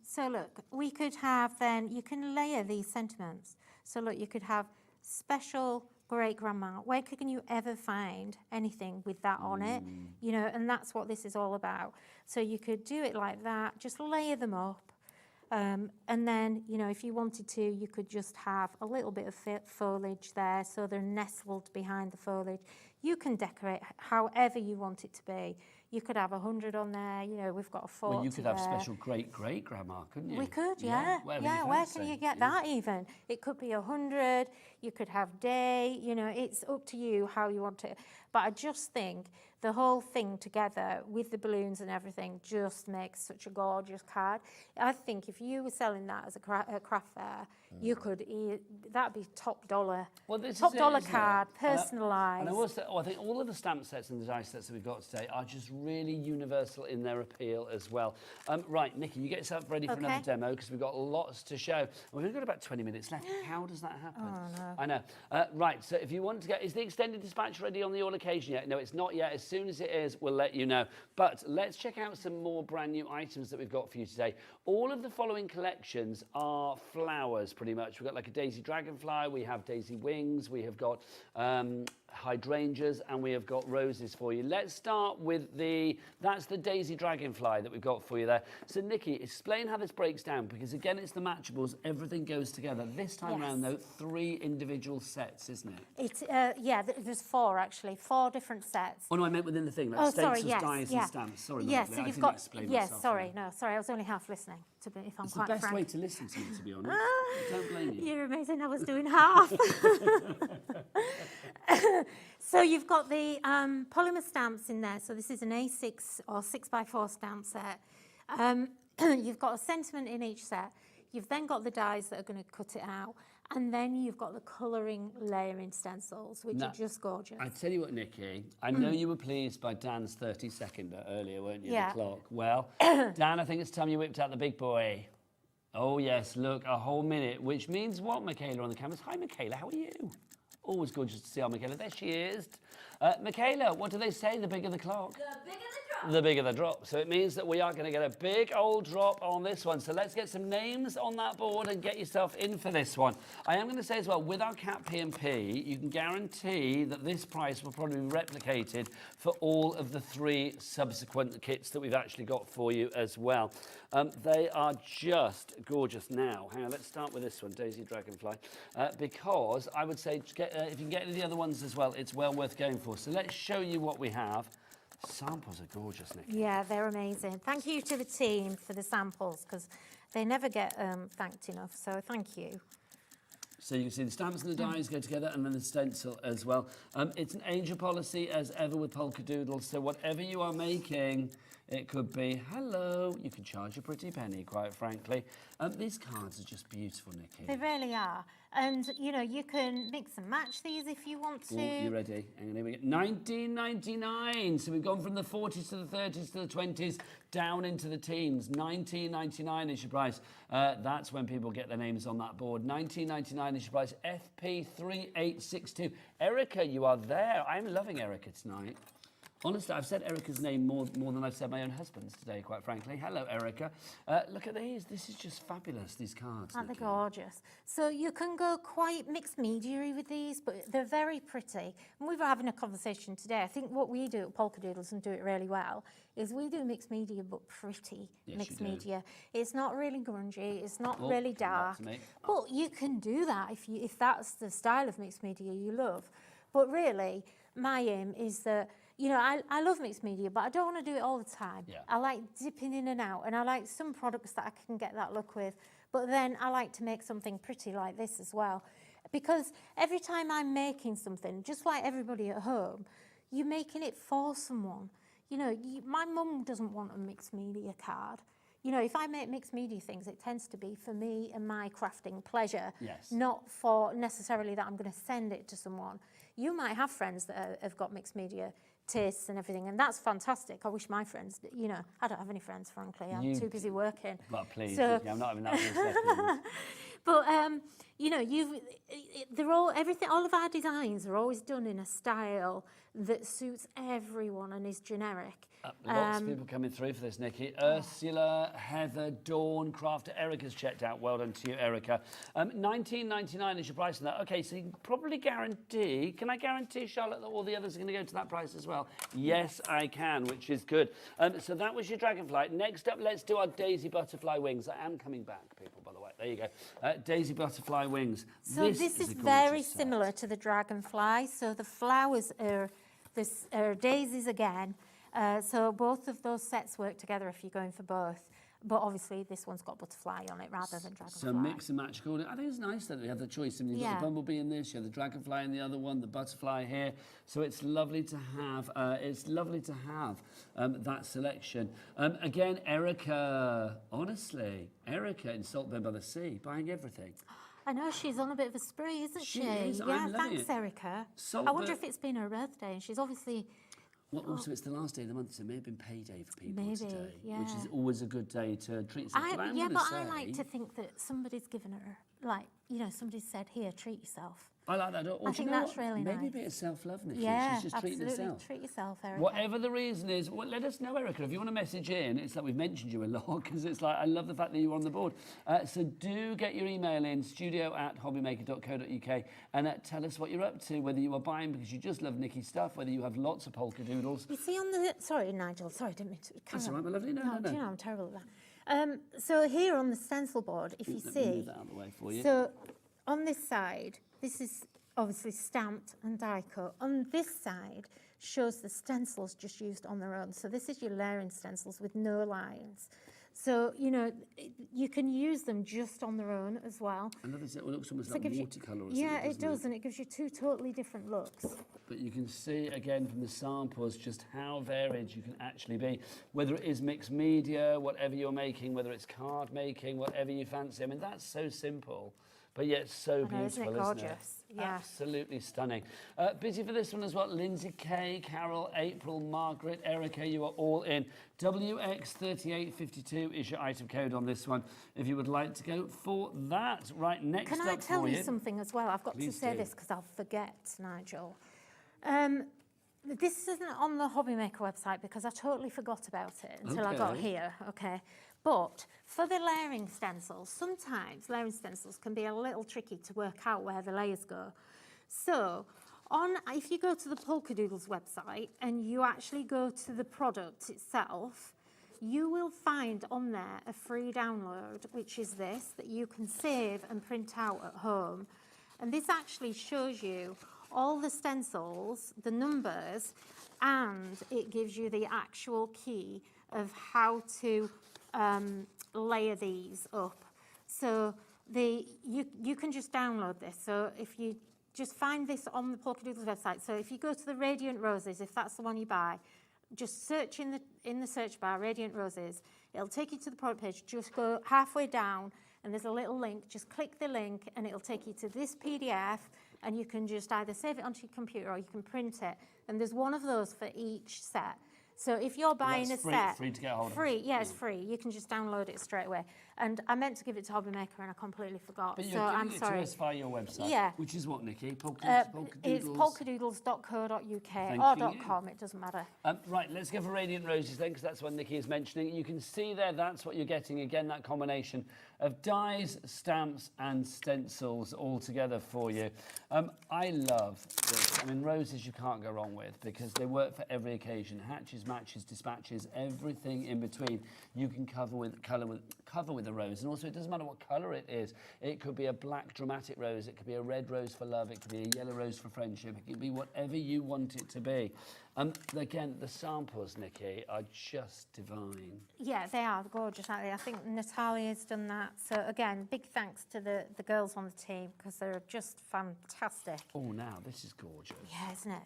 Speaker 2: So look, we could have then, you can layer these sentiments. So look, you could have special great grandma. Where can you ever find anything with that on it? You know, and that's what this is all about. So you could do it like that, just layer them up. And then, you know, if you wanted to, you could just have a little bit of foliage there so they're nestled behind the foliage. You can decorate however you want it to be. You could have 100 on there, you know, we've got a 40
Speaker 1: Well, you could have
Speaker 2: there.
Speaker 1: special great-great-grandma, couldn't you?
Speaker 2: We could, yeah. Where can you get that even? It could be 100, you could have day, you know, it's up to you how you want it. But I just think the whole thing together with the balloons and everything just makes such a gorgeous card. I think if you were selling that as a craft fair, you could, that'd be top dollar.
Speaker 1: Well, this
Speaker 2: top
Speaker 1: is
Speaker 2: dollar
Speaker 1: it, isn't
Speaker 2: card,
Speaker 1: it?
Speaker 2: personalised.
Speaker 1: And I think all of the stamp sets and the die sets that we've got today are just really universal in their appeal as well. Right, Nikki, you get yourself ready for another demo because we've got lots to show. We've only got about 20 minutes left. How does that happen?
Speaker 2: Oh, no.
Speaker 1: I know. Right, so if you want to get... Is the extended dispatch ready on the all occasion yet? No, it's not yet. As soon as it is, we'll let you know. But let's check out some more brand new items that we've got for you today. All of the following collections are flowers, pretty much. We've got like a daisy dragonfly, we have daisy wings, we have got hydrangeas, and we have got roses for you. Let's start with that's the daisy dragonfly that we've got for you there. So Nikki, explain how this breaks down, because again, it's the matchables, everything goes together. This time around though, 3 individual sets, isn't it?
Speaker 2: It's, yeah, there's 4 actually, 4 different sets.
Speaker 1: Oh no, I meant within the thing, like stencils, dies and stamps. Sorry,
Speaker 2: yeah,
Speaker 1: lovely.
Speaker 2: so you've got, sorry, I was only half listening, if I'm
Speaker 1: It's
Speaker 2: quite
Speaker 1: the best
Speaker 2: frank.
Speaker 1: way to listen to me, to be honest. I don't blame you.
Speaker 2: You're amazing, I was doing half. So you've got the polymer stamps in there. So this is an A6 or 6x4 stamp set. You've got a sentiment in each set. You've then got the dies that are going to cut it out. And then you've got the colouring layering stencils, which are just gorgeous.
Speaker 1: I tell you what, Nikki, I know you were pleased by Dan's 30-seconder earlier, weren't you,
Speaker 2: Yeah.
Speaker 1: the clock? Well, Dan, I think it's time you whipped out the big boy. Oh, yes, look, a whole minute, which means what, Michaela, on the cameras? Hi, Michaela, how are you? Always gorgeous to see our Michaela. There she is. Michaela, what do they say, the bigger the clock?
Speaker 4: The bigger the drop.
Speaker 1: The bigger the drop. So it means that we are going to get a big old drop on this one. So let's get some names on that board and get yourself in for this one. I am going to say as well, with our Cat P&P, you can guarantee that this price will probably be replicated for all of the 3 subsequent kits that we've actually got for you as well. They are just gorgeous. Now, hang on, let's start with this one, Daisy Dragonfly, because I would say if you can get any of the other ones as well, it's well worth going for. So let's show you what we have. Samples are gorgeous, Nikki.
Speaker 2: Yeah, they're amazing. Thank you to the team for the samples, because they never get thanked enough, so thank you.
Speaker 1: So you can see the stamps and the dies go together, and then the stencil as well. It's an angel policy, as ever with Polkadoodles, so whatever you are making, it could be, hello, you can charge a pretty penny, quite frankly. These cards are just beautiful, Nikki.
Speaker 2: They really are. And, you know, you can mix and match these if you want to.
Speaker 1: Ooh, you ready? Hang on, here we go. $19.99. So we've gone from the 40s to the 30s to the 20s, down into the teens. $19.99 is your price. That's when people get their names on that board. $19.99 is your price. FP3862. Erica, you are there. I'm loving Erica tonight. Honestly, I've said Erica's name more than I've said my own husband's today, quite frankly. Hello, Erica. Look at these. This is just fabulous, these cards.
Speaker 2: Aren't they
Speaker 1: Nikki.
Speaker 2: gorgeous? So you can go quite mixed media with these, but they're very pretty. And we were having a conversation today. I think what we do at Polkadoodles and do it really well is we do mixed media, but pretty mixed media. It's not really grungy. It's not really dark. But you can do that if that's the style of mixed media you love. But really, my aim is that, you know, I love mixed media, but I don't want to do it all the time.
Speaker 1: Yeah.
Speaker 2: I like dipping in and out, and I like some products that I can get that look with. But then I like to make something pretty like this as well. Because every time I'm making something, just like everybody at home, you're making it for someone. You know, my mum doesn't want a mixed media card. You know, if I make mixed media things, it tends to be for me and my crafting pleasure, not for necessarily that I'm going to send it to someone. You might have friends that have got mixed media tastes and everything, and that's fantastic. I wish my friends, you know, I don't have any friends, frankly. I'm too busy working.
Speaker 1: But please,
Speaker 2: So,
Speaker 1: Nikki, I'm not having that for
Speaker 2: but you know, they're all all of our designs are always done in a style that suits everyone and is generic.
Speaker 1: Lots of people coming through for this, Nikki. Ursula, Heather, Dawn, Crafter, Erica's checked out. Well done to you, Erica. $19.99 is your price on that. Okay, so you can probably guarantee, can I guarantee, Charlotte, that all the others are going to go to that price as well? Yes, I can, which is good. So that was your dragonfly. Next up, let's do our daisy butterfly wings. I am coming back, people, by the way. There you go. Daisy butterfly wings.
Speaker 2: So this is very similar to the dragonfly. So the flowers are daisies again. So both of those sets work together if you're going for both. But obviously, this one's got butterfly on it rather than dragonfly.
Speaker 1: So mix and match. I think it's nice that we have the choice. I mean, you've got the bumblebee in this, you have the dragonfly in the other one, the butterfly here. So it's lovely to have. That selection. Again, Erica. Honestly, Erica in Saltburn by the Sea, buying everything.
Speaker 2: I know, she's on a bit of a spree, isn't she?
Speaker 1: Is.
Speaker 2: Yeah, thanks, Erica. I wonder if it's been her birthday, and she's obviously...
Speaker 1: Well, also, it's the last day of the month, so it may have been payday for people today,
Speaker 2: yeah.
Speaker 1: which is always a good day to treat yourself.
Speaker 2: I like to think that somebody's given her, like, somebody said, here, treat yourself.
Speaker 1: I like that.
Speaker 2: I think that's really nice.
Speaker 1: Maybe a bit of self-love, Nikki.
Speaker 2: Yeah,
Speaker 1: she's just treating herself.
Speaker 2: Treat yourself, Erica.
Speaker 1: Whatever the reason is, let us know, Erica. If you want to message in, it's like we've mentioned you a lot, because it's like, I love the fact that you're on the board. So do get your email in, studio@hobbymaker.co.uk, and tell us what you're up to, whether you are buying because you just love Nikki's stuff, whether you have lots of Polkadoodles.
Speaker 2: You see on the... Sorry, Nigel. Sorry, didn't mean to...
Speaker 1: That's all right, my lovely. No.
Speaker 2: Do you know, I'm terrible at that. So here on the stencil board, if you
Speaker 1: Let
Speaker 2: see...
Speaker 1: me move that out of the way for you.
Speaker 2: So on this side, this is obviously stamped and die cut. On this side shows the stencils just used on their own. So this is your layering stencils with no lines. So, you can use them just on their own as well.
Speaker 1: Another set looks almost
Speaker 2: So
Speaker 1: like watercolour or something.
Speaker 2: Yeah, it does, and it gives you two totally different looks.
Speaker 1: But you can see, again, from the samples, just how varied you can actually be. Whether it is mixed media, whatever you're making, whether it's card making, whatever you fancy. I mean, that's so simple, but yet so beautiful,
Speaker 2: isn't it gorgeous? Yeah.
Speaker 1: Absolutely stunning. Busy for this one as well. Lindsay K, Carol, April, Margaret, Erica, you are all in. WX3852 is your item code on this one, if you would like to go for that. Right, next up for you.
Speaker 2: Can I tell you something as well? I've got to say this because I'll forget, Nigel. This isn't on the Hobbymaker website because I totally forgot about it until I got here, okay? But for the layering stencils, sometimes layering stencils can be a little tricky to work out where the layers go. So if you go to the Polkadoodles website and you actually go to the product itself, you will find on there a free download, which is this, that you can save and print out at home. And this actually shows you all the stencils, the numbers, and it gives you the actual key of how to layer these up. So you can just download this. So if you just find this on the Polkadoodles website, so if you go to the Radiant Roses, if that's the one you buy, just search in the search bar, Radiant Roses. It'll take you to the product page. Just go halfway down, and there's a little link. Just click the link, and it'll take you to this PDF, and you can just either save it onto your computer or you can print it. And there's one of those for each set. So if you're buying a set...
Speaker 1: Free to get hold of.
Speaker 2: Free, yeah, it's free. You can just download it straight away. And I meant to give it to Hobbymaker and I completely forgot.
Speaker 1: But
Speaker 2: so
Speaker 1: you're
Speaker 2: I'm
Speaker 1: giving
Speaker 2: sorry.
Speaker 1: it to us via your website.
Speaker 2: Yeah.
Speaker 1: Which is what, Nikki?
Speaker 2: It's polkadoodles.co.uk or .com, it doesn't matter.
Speaker 1: Right, let's go for Radiant Roses then, because that's what Nikki is mentioning. You can see there, that's what you're getting. Again, that combination of dies, stamps and stencils all together for you. I love this. I mean, roses you can't go wrong with because they work for every occasion. Hatches, matches, dispatches, everything in between. You can cover with a rose. And also, it doesn't matter what colour it is. It could be a black dramatic rose. It could be a red rose for love. It could be a yellow rose for friendship. It could be whatever you want it to be. Again, the samples, Nikki, are just divine.
Speaker 2: Yeah, they are gorgeous, aren't they? I think Natalia's done that. So again, big thanks to the girls on the team because they're just fantastic.
Speaker 1: Oh, now this is gorgeous.
Speaker 2: Yeah, isn't it?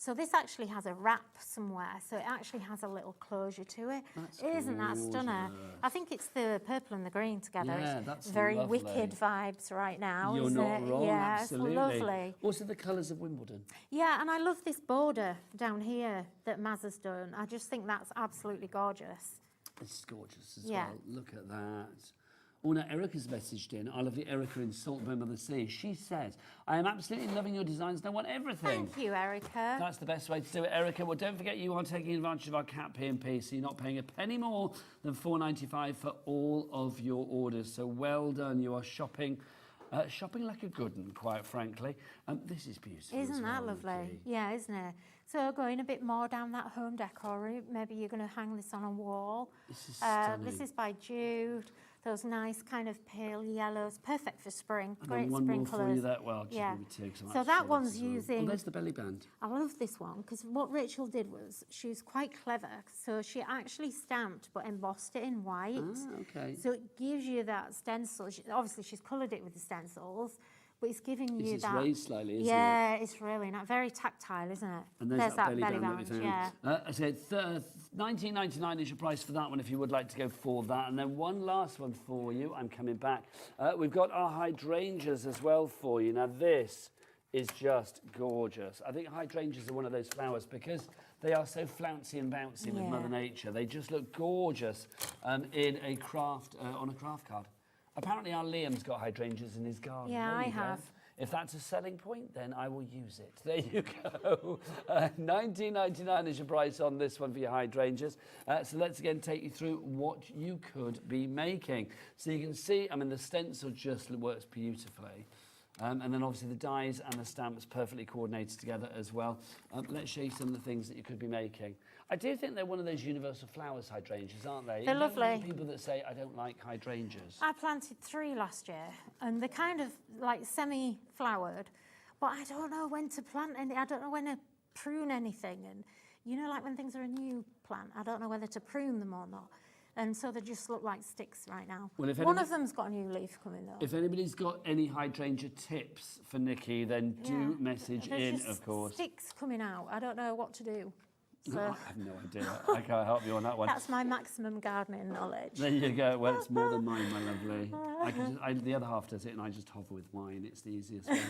Speaker 2: So this actually has a wrap somewhere, so it actually has a little closure to it. Isn't that stunning? I think it's the purple and the green together.
Speaker 1: Yeah, that's
Speaker 2: very
Speaker 1: lovely.
Speaker 2: wicked vibes right now,
Speaker 1: You're
Speaker 2: isn't
Speaker 1: not
Speaker 2: it?
Speaker 1: wrong,
Speaker 2: yeah,
Speaker 1: absolutely.
Speaker 2: It's lovely.
Speaker 1: Also the colours of Wimbledon.
Speaker 2: Yeah, and I love this border down here that Maz has done. I just think that's absolutely gorgeous.
Speaker 1: It's gorgeous as well. Look at that. Oh no, Erica's messaged in. Our lovely Erica in Saltburn on the Sea. She says, I am absolutely loving your designs and I want everything.
Speaker 2: Thank you, Erica.
Speaker 1: That's the best way to do it, Erica. Well, don't forget you are taking advantage of our Cat P&P, so you're not paying a penny more than $4.95 for all of your orders. So well done. You are shopping like a good one, quite frankly. This is beautiful.
Speaker 2: Isn't that
Speaker 1: well,
Speaker 2: lovely?
Speaker 1: Nikki.
Speaker 2: Yeah, isn't it? So going a bit more down that home decor route, maybe you're going to hang this on a wall.
Speaker 1: This is stunning.
Speaker 2: This is by Jude. Those nice kind of pale yellows, perfect for spring.
Speaker 1: And
Speaker 2: Great
Speaker 1: then one
Speaker 2: spring
Speaker 1: more for
Speaker 2: colours.
Speaker 1: you there. Well, just
Speaker 2: Yeah.
Speaker 1: maybe two. 'Cause I'm
Speaker 2: So
Speaker 1: actually
Speaker 2: that
Speaker 1: sure
Speaker 2: one's
Speaker 1: this is all-
Speaker 2: using-
Speaker 1: Oh, there's the belly band.
Speaker 2: I love this one because what Rachel did was she was quite clever. So she actually stamped but embossed it in white.
Speaker 1: Ah, okay.
Speaker 2: So it gives you that stencil. Obviously, she's coloured it with the stencils, but it's giving you
Speaker 1: It's
Speaker 2: that.
Speaker 1: raised slightly, isn't it?
Speaker 2: Yeah, it's really not very tactile, isn't it?
Speaker 1: And there's that belly band that we found.
Speaker 2: Yeah.
Speaker 1: I said $19.99 is your price for that one if you would like to go for that. And then one last one for you. I'm coming back. We've got our hydrangeas as well for you. Now this is just gorgeous. I think hydrangeas are one of those flowers because they are so flouncy and bouncy with
Speaker 2: Yeah.
Speaker 1: Mother Nature. They just look gorgeous in a craft on a craft card. Apparently our Liam's got hydrangeas in his garden.
Speaker 2: Yeah,
Speaker 1: There
Speaker 2: I
Speaker 1: you go.
Speaker 2: have.
Speaker 1: If that's a selling point, then I will use it. There you go. $19.99 is your price on this one for your hydrangeas. So let's again take you through what you could be making. So you can see, I mean, the stencil just works beautifully. And then obviously the dies and the stamps perfectly coordinated together as well. Let's show you some of the things that you could be making. I do think they're one of those universal flowers, hydrangeas, aren't they?
Speaker 2: They're
Speaker 1: You don't
Speaker 2: lovely.
Speaker 1: get people that say, I don't like hydrangeas.
Speaker 2: I planted 3 last year, and they're kind of like semi-flowered, but I don't know when to plant any. I don't know when to prune anything, and you know, like when things are a new plant, I don't know whether to prune them or not. And so they just look like sticks right now.
Speaker 1: Well, if
Speaker 2: One
Speaker 1: anybody-
Speaker 2: of them's got a new leaf coming though.
Speaker 1: If anybody's got any hydrangea tips for Nikki, then do
Speaker 2: Yeah.
Speaker 1: message
Speaker 2: There's
Speaker 1: in,
Speaker 2: just
Speaker 1: of course.
Speaker 2: sticks coming out. I don't know what to do. So
Speaker 1: I have no idea. I can't help you on that one.
Speaker 2: that's my maximum gardening knowledge.
Speaker 1: There you go. Well, it's more than mine, my lovely. The other half does it, and I just hover with wine. It's the easiest way.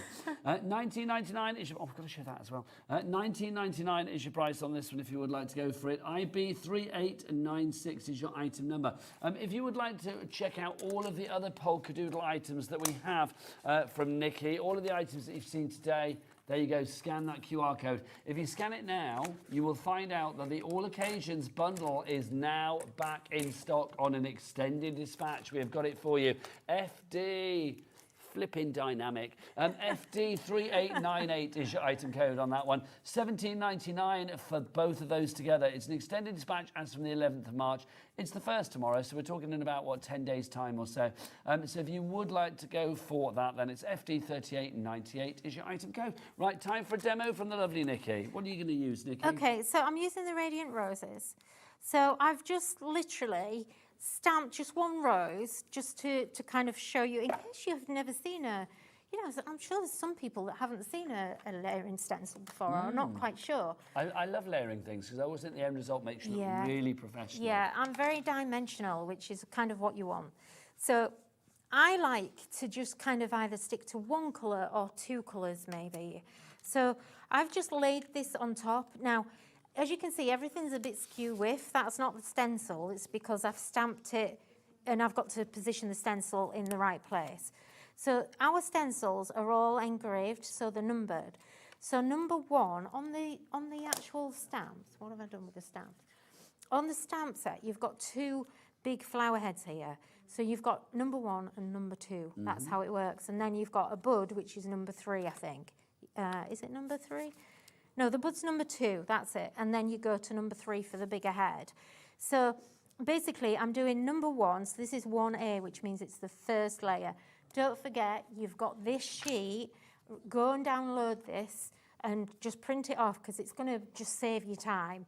Speaker 1: $19.99 is your... Oh, I've got to show that as well. $19.99 is your price on this one if you would like to go for it. IB3896 is your item number. If you would like to check out all of the other Polkadoodle items that we have from Nikki, all of the items that you've seen today, there you go, scan that QR code. If you scan it now, you will find out that the All Occasions bundle is now back in stock on an extended dispatch. We have got it for you. FD, flipping dynamic. FD3898 is your item code on that one. $17.99 for both of those together. It's an extended dispatch as from the 11th of March. It's the 1st tomorrow, so we're talking in about, 10 days' time or so. So if you would like to go for that, then it's FD3898 is your item code. Right, time for a demo from the lovely Nikki. What are you going to use, Nikki?
Speaker 2: Okay, so I'm using the Radiant Roses. So I've just literally stamped just one rose just to kind of show you, in case you've never seen a, you know, I'm sure there's some people that haven't seen a layering stencil before, or are not quite sure.
Speaker 1: I love layering things because I always think the end result makes you look
Speaker 2: Yeah.
Speaker 1: really professional.
Speaker 2: Yeah, I'm very dimensional, which is kind of what you want. So I like to just kind of either stick to one colour or 2 colours maybe. So I've just laid this on top. Now, as you can see, everything's a bit skew width. That's not the stencil. It's because I've stamped it and I've got to position the stencil in the right place. So our stencils are all engraved, so they're numbered. So number 1, on the actual stamps, what have I done with the stamps? On the stamp set, you've got 2 big flower heads here. So you've got number 1 and number 2. That's how it works. And then you've got a bud, which is number 3, I think. Is it number 3? No, the bud's number 2, that's it. And then you go to number 3 for the bigger head. So basically, I'm doing number 1. So this is 1A, which means it's the first layer. Don't forget, you've got this sheet. Go and download this and just print it off because it's going to just save you time.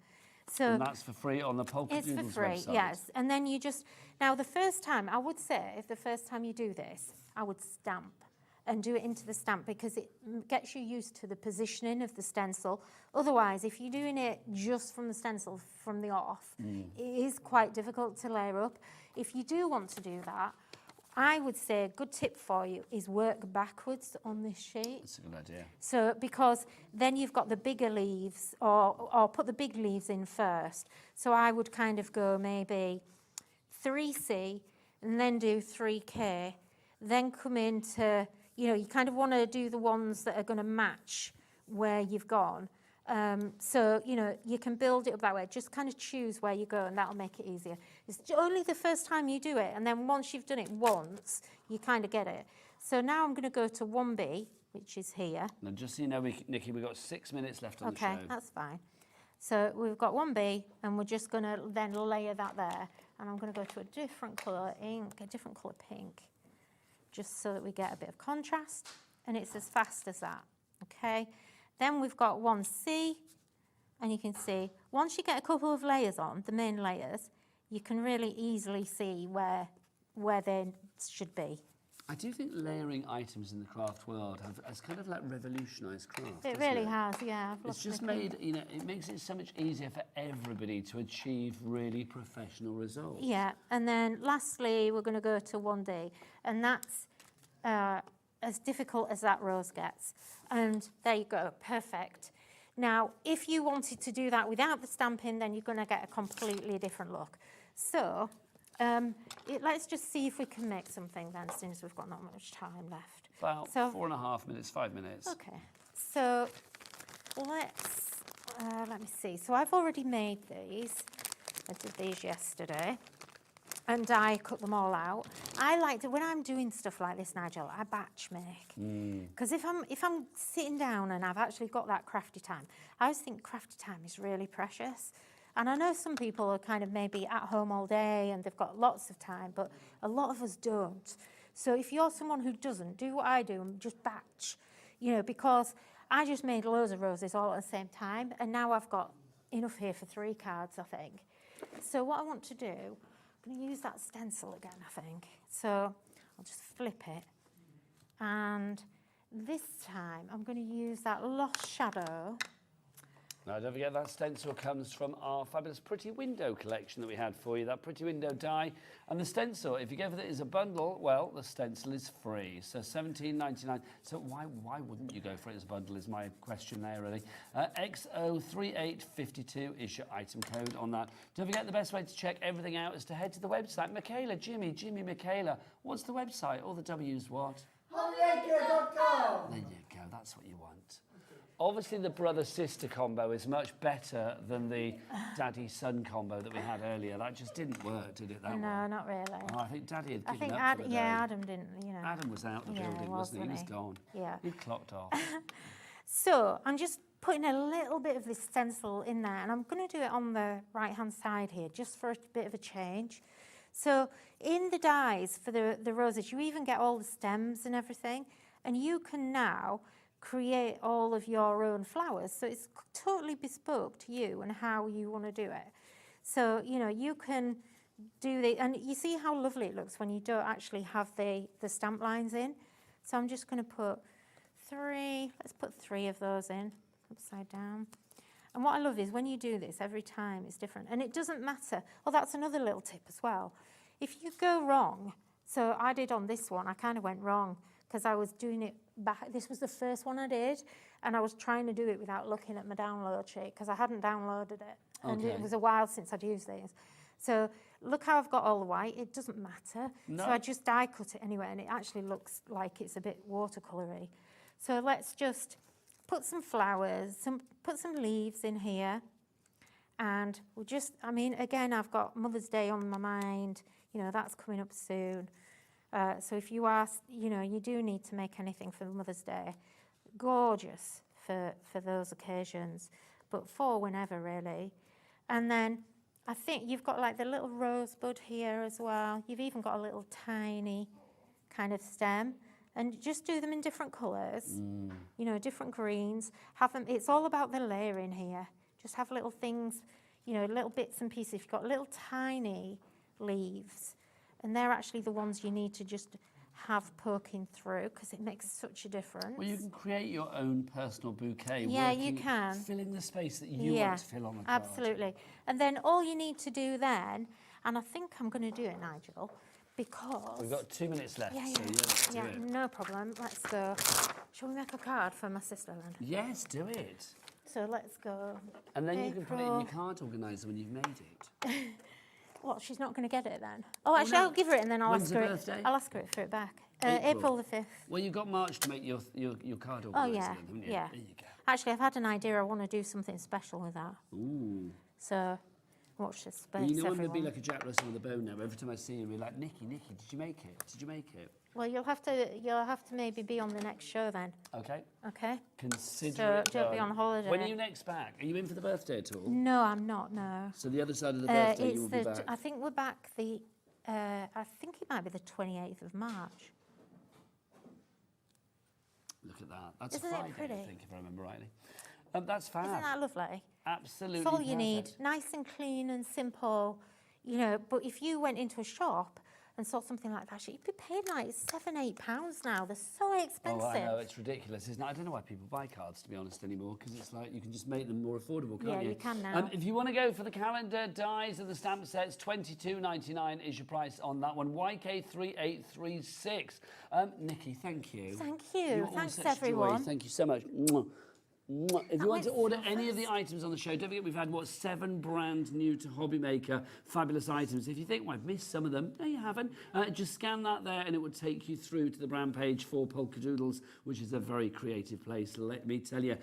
Speaker 2: So
Speaker 1: And that's for free on the Polkadoodles
Speaker 2: it's for free,
Speaker 1: website.
Speaker 2: yes. And then you just, now the first time, I would say, if the first time you do this, I would stamp and do it into the stamp because it gets you used to the positioning of the stencil. Otherwise, if you're doing it just from the stencil from the off, it is quite difficult to layer up. If you do want to do that, I would say a good tip for you is work backwards on this sheet.
Speaker 1: That's a good idea.
Speaker 2: So, because then you've got the bigger leaves, or put the big leaves in first. So I would kind of go maybe 3C, and then do 3K, then come into, you kind of want to do the ones that are going to match where you've gone. So, you can build it up that way. Just kind of choose where you go, and that'll make it easier. It's only the first time you do it, and then once you've done it once, you kind of get it. So now I'm going to go to 1B, which is here.
Speaker 1: Now, just so you know, Nikki, we've got 6 minutes left on the show.
Speaker 2: Okay, that's fine. So we've got 1B, and we're just going to then layer that there. And I'm going to go to a different colour ink, a different colour pink, just so that we get a bit of contrast. And it's as fast as that, okay? Then we've got 1C, and you can see, once you get a couple of layers on, the main layers, you can really easily see where they should be.
Speaker 1: I do think layering items in the craft world has kind of like revolutionised craft.
Speaker 2: It really has, yeah.
Speaker 1: It's just made, it makes it so much easier for everybody to achieve really professional results.
Speaker 2: Yeah, and then lastly, we're going to go to 1D, and that's as difficult as that rose gets. And there you go, perfect. Now, if you wanted to do that without the stamping, then you're going to get a completely different look. So, let's just see if we can make something then, since we've got not much time left.
Speaker 1: About 4.5 minutes, 5 minutes.
Speaker 2: Okay, so let me see. So I've already made these. I did these yesterday. And I cut them all out. I like to, when I'm doing stuff like this, Nigel, I batch make. Because if I'm sitting down and I've actually got that crafty time, I always think crafty time is really precious. And I know some people are kind of maybe at home all day and they've got lots of time, but a lot of us don't. So if you're someone who doesn't, do what I do and just batch, because I just made loads of roses all at the same time, and now I've got enough here for 3 cards, I think. So what I want to do, I'm going to use that stencil again, I think. So I'll just flip it. And this time I'm going to use that Lost Shadow.
Speaker 1: Now, don't forget that stencil comes from our fabulous Pretty Window collection that we had for you, that Pretty Window die. And the stencil, if you go for it as a bundle, well, the stencil is free. So $17.99. So why wouldn't you go for it as a bundle is my question there, really. XO3852 is your item code on that. Don't forget the best way to check everything out is to head to the website. Michaela, Jimmy, Michaela. What's the website? All the W's what?
Speaker 3: Hobbymaker.com.
Speaker 1: There you go, that's what you want. Obviously, the brother-sister combo is much better than the daddy-son combo that we had earlier. That just didn't work, did it, that one?
Speaker 2: No, not really.
Speaker 1: Oh, I think Daddy had given up for the day.
Speaker 2: Yeah, Adam didn't,
Speaker 1: Adam was out the building, wasn't he? He was gone.
Speaker 2: Yeah.
Speaker 1: He clocked off.
Speaker 2: So I'm just putting a little bit of this stencil in there, and I'm going to do it on the right-hand side here, just for a bit of a change. So in the dies for the roses, you even get all the stems and everything, and you can now create all of your own flowers. So it's totally bespoke to you and how you want to do it. So, you can do the, and you see how lovely it looks when you don't actually have the stamp lines in. So I'm just going to put 3, let's put 3 of those in, upside down. And what I love is when you do this, every time it's different. And it doesn't matter. Oh, that's another little tip as well. If you go wrong, so I did on this one, I kind of went wrong because I was doing it back. This was the first one I did, and I was trying to do it without looking at my download sheet because I hadn't downloaded it. And it was a while since I'd used these. So look how I've got all the white. It doesn't matter. No. So I just die cut it anyway, and it actually looks like it's a bit watercolory. So let's just put some flowers, put some leaves in here. And we'll just, again, I've got Mother's Day on my mind. That's coming up soon. So if you are, you do need to make anything for Mother's Day, gorgeous for those occasions, but for whenever really. And then I think you've got like the little rosebud here as well. You've even got a little tiny kind of stem, and just do them in different colours, different greens. Have them. It's all about the layering here. Just have little things, little bits and pieces. You've got little tiny leaves. And they're actually the ones you need to just have poking through because it makes such a difference.
Speaker 1: Well, you can create your own personal bouquet.
Speaker 2: Yeah, you can.
Speaker 1: Filling the space that you want to fill on the card.
Speaker 2: Absolutely. And then all you need to do then, and I think I'm going to do it, Nigel, because...
Speaker 1: We've got 2 minutes left, so do it.
Speaker 2: No problem. Let's go. Shall we make a card for my sister then?
Speaker 1: Yes, do it.
Speaker 2: So let's go.
Speaker 1: And then you can put it in your card organiser when you've made it.
Speaker 2: What, she's not going to get it then? Oh, actually, I'll give her it and then I'll
Speaker 1: When's
Speaker 2: ask
Speaker 1: her
Speaker 2: her.
Speaker 1: birthday?
Speaker 2: I'll ask her for it back.
Speaker 1: April.
Speaker 2: April the 5th.
Speaker 1: Well, you've got March to make your card
Speaker 2: Oh
Speaker 1: organising,
Speaker 2: yeah,
Speaker 1: haven't you?
Speaker 2: yeah.
Speaker 1: There you go.
Speaker 2: Actually, I've had an idea. I want to do something special with that.
Speaker 1: Ooh.
Speaker 2: So, watch this space,
Speaker 1: Well, you know I'm going to
Speaker 2: everyone.
Speaker 1: be like a Jack Russell with a bone now. Every time I see him, we're like, Nikky, did you make it? Did you make it?
Speaker 2: Well, you'll have to maybe be on the next show then.
Speaker 1: Okay.
Speaker 2: Okay.
Speaker 1: Consider
Speaker 2: So
Speaker 1: it
Speaker 2: don't be
Speaker 1: done.
Speaker 2: on holiday.
Speaker 1: When are you next back? Are you in for the birthday at all?
Speaker 2: No, I'm not. No.
Speaker 1: So the other side of the birthday,
Speaker 2: It's
Speaker 1: you will be back.
Speaker 2: I think we're back the. I think it might be the 28th of March.
Speaker 1: Look at that. That's
Speaker 2: Isn't
Speaker 1: a
Speaker 2: it
Speaker 1: Friday,
Speaker 2: pretty?
Speaker 1: I think, if I remember rightly. That's fab.
Speaker 2: Isn't that lovely?
Speaker 1: Absolutely
Speaker 2: It's all you need.
Speaker 1: perfect.
Speaker 2: Nice and clean and simple, you know. But if you went into a shop and saw something like that, you'd be paying like £7-8 now. They're so expensive.
Speaker 1: Oh, I know, it's ridiculous, isn't it? I don't know why people buy cards, to be honest, anymore, because it's like you can just make them more affordable, can't
Speaker 2: Yeah,
Speaker 1: you?
Speaker 2: you can now.
Speaker 1: If you want to go for the calendar, dies and the stamp sets, $22.99 is your price on that one. YK3836. Nikky, thank you.
Speaker 2: Thank you.
Speaker 1: You're all
Speaker 2: Thanks,
Speaker 1: such joy.
Speaker 2: everyone.
Speaker 1: Thank you so much. Mwah. Mwah. If you want to
Speaker 2: went
Speaker 1: order
Speaker 2: so
Speaker 1: any of the items on the show, don't forget we've had, 7 brand new to Hobbymaker fabulous items. If you think, well, I've missed some of them, no, you haven't. Just scan that there and it will take you through to the brand page for Polkadoodles, which is a very creative place, let me tell you.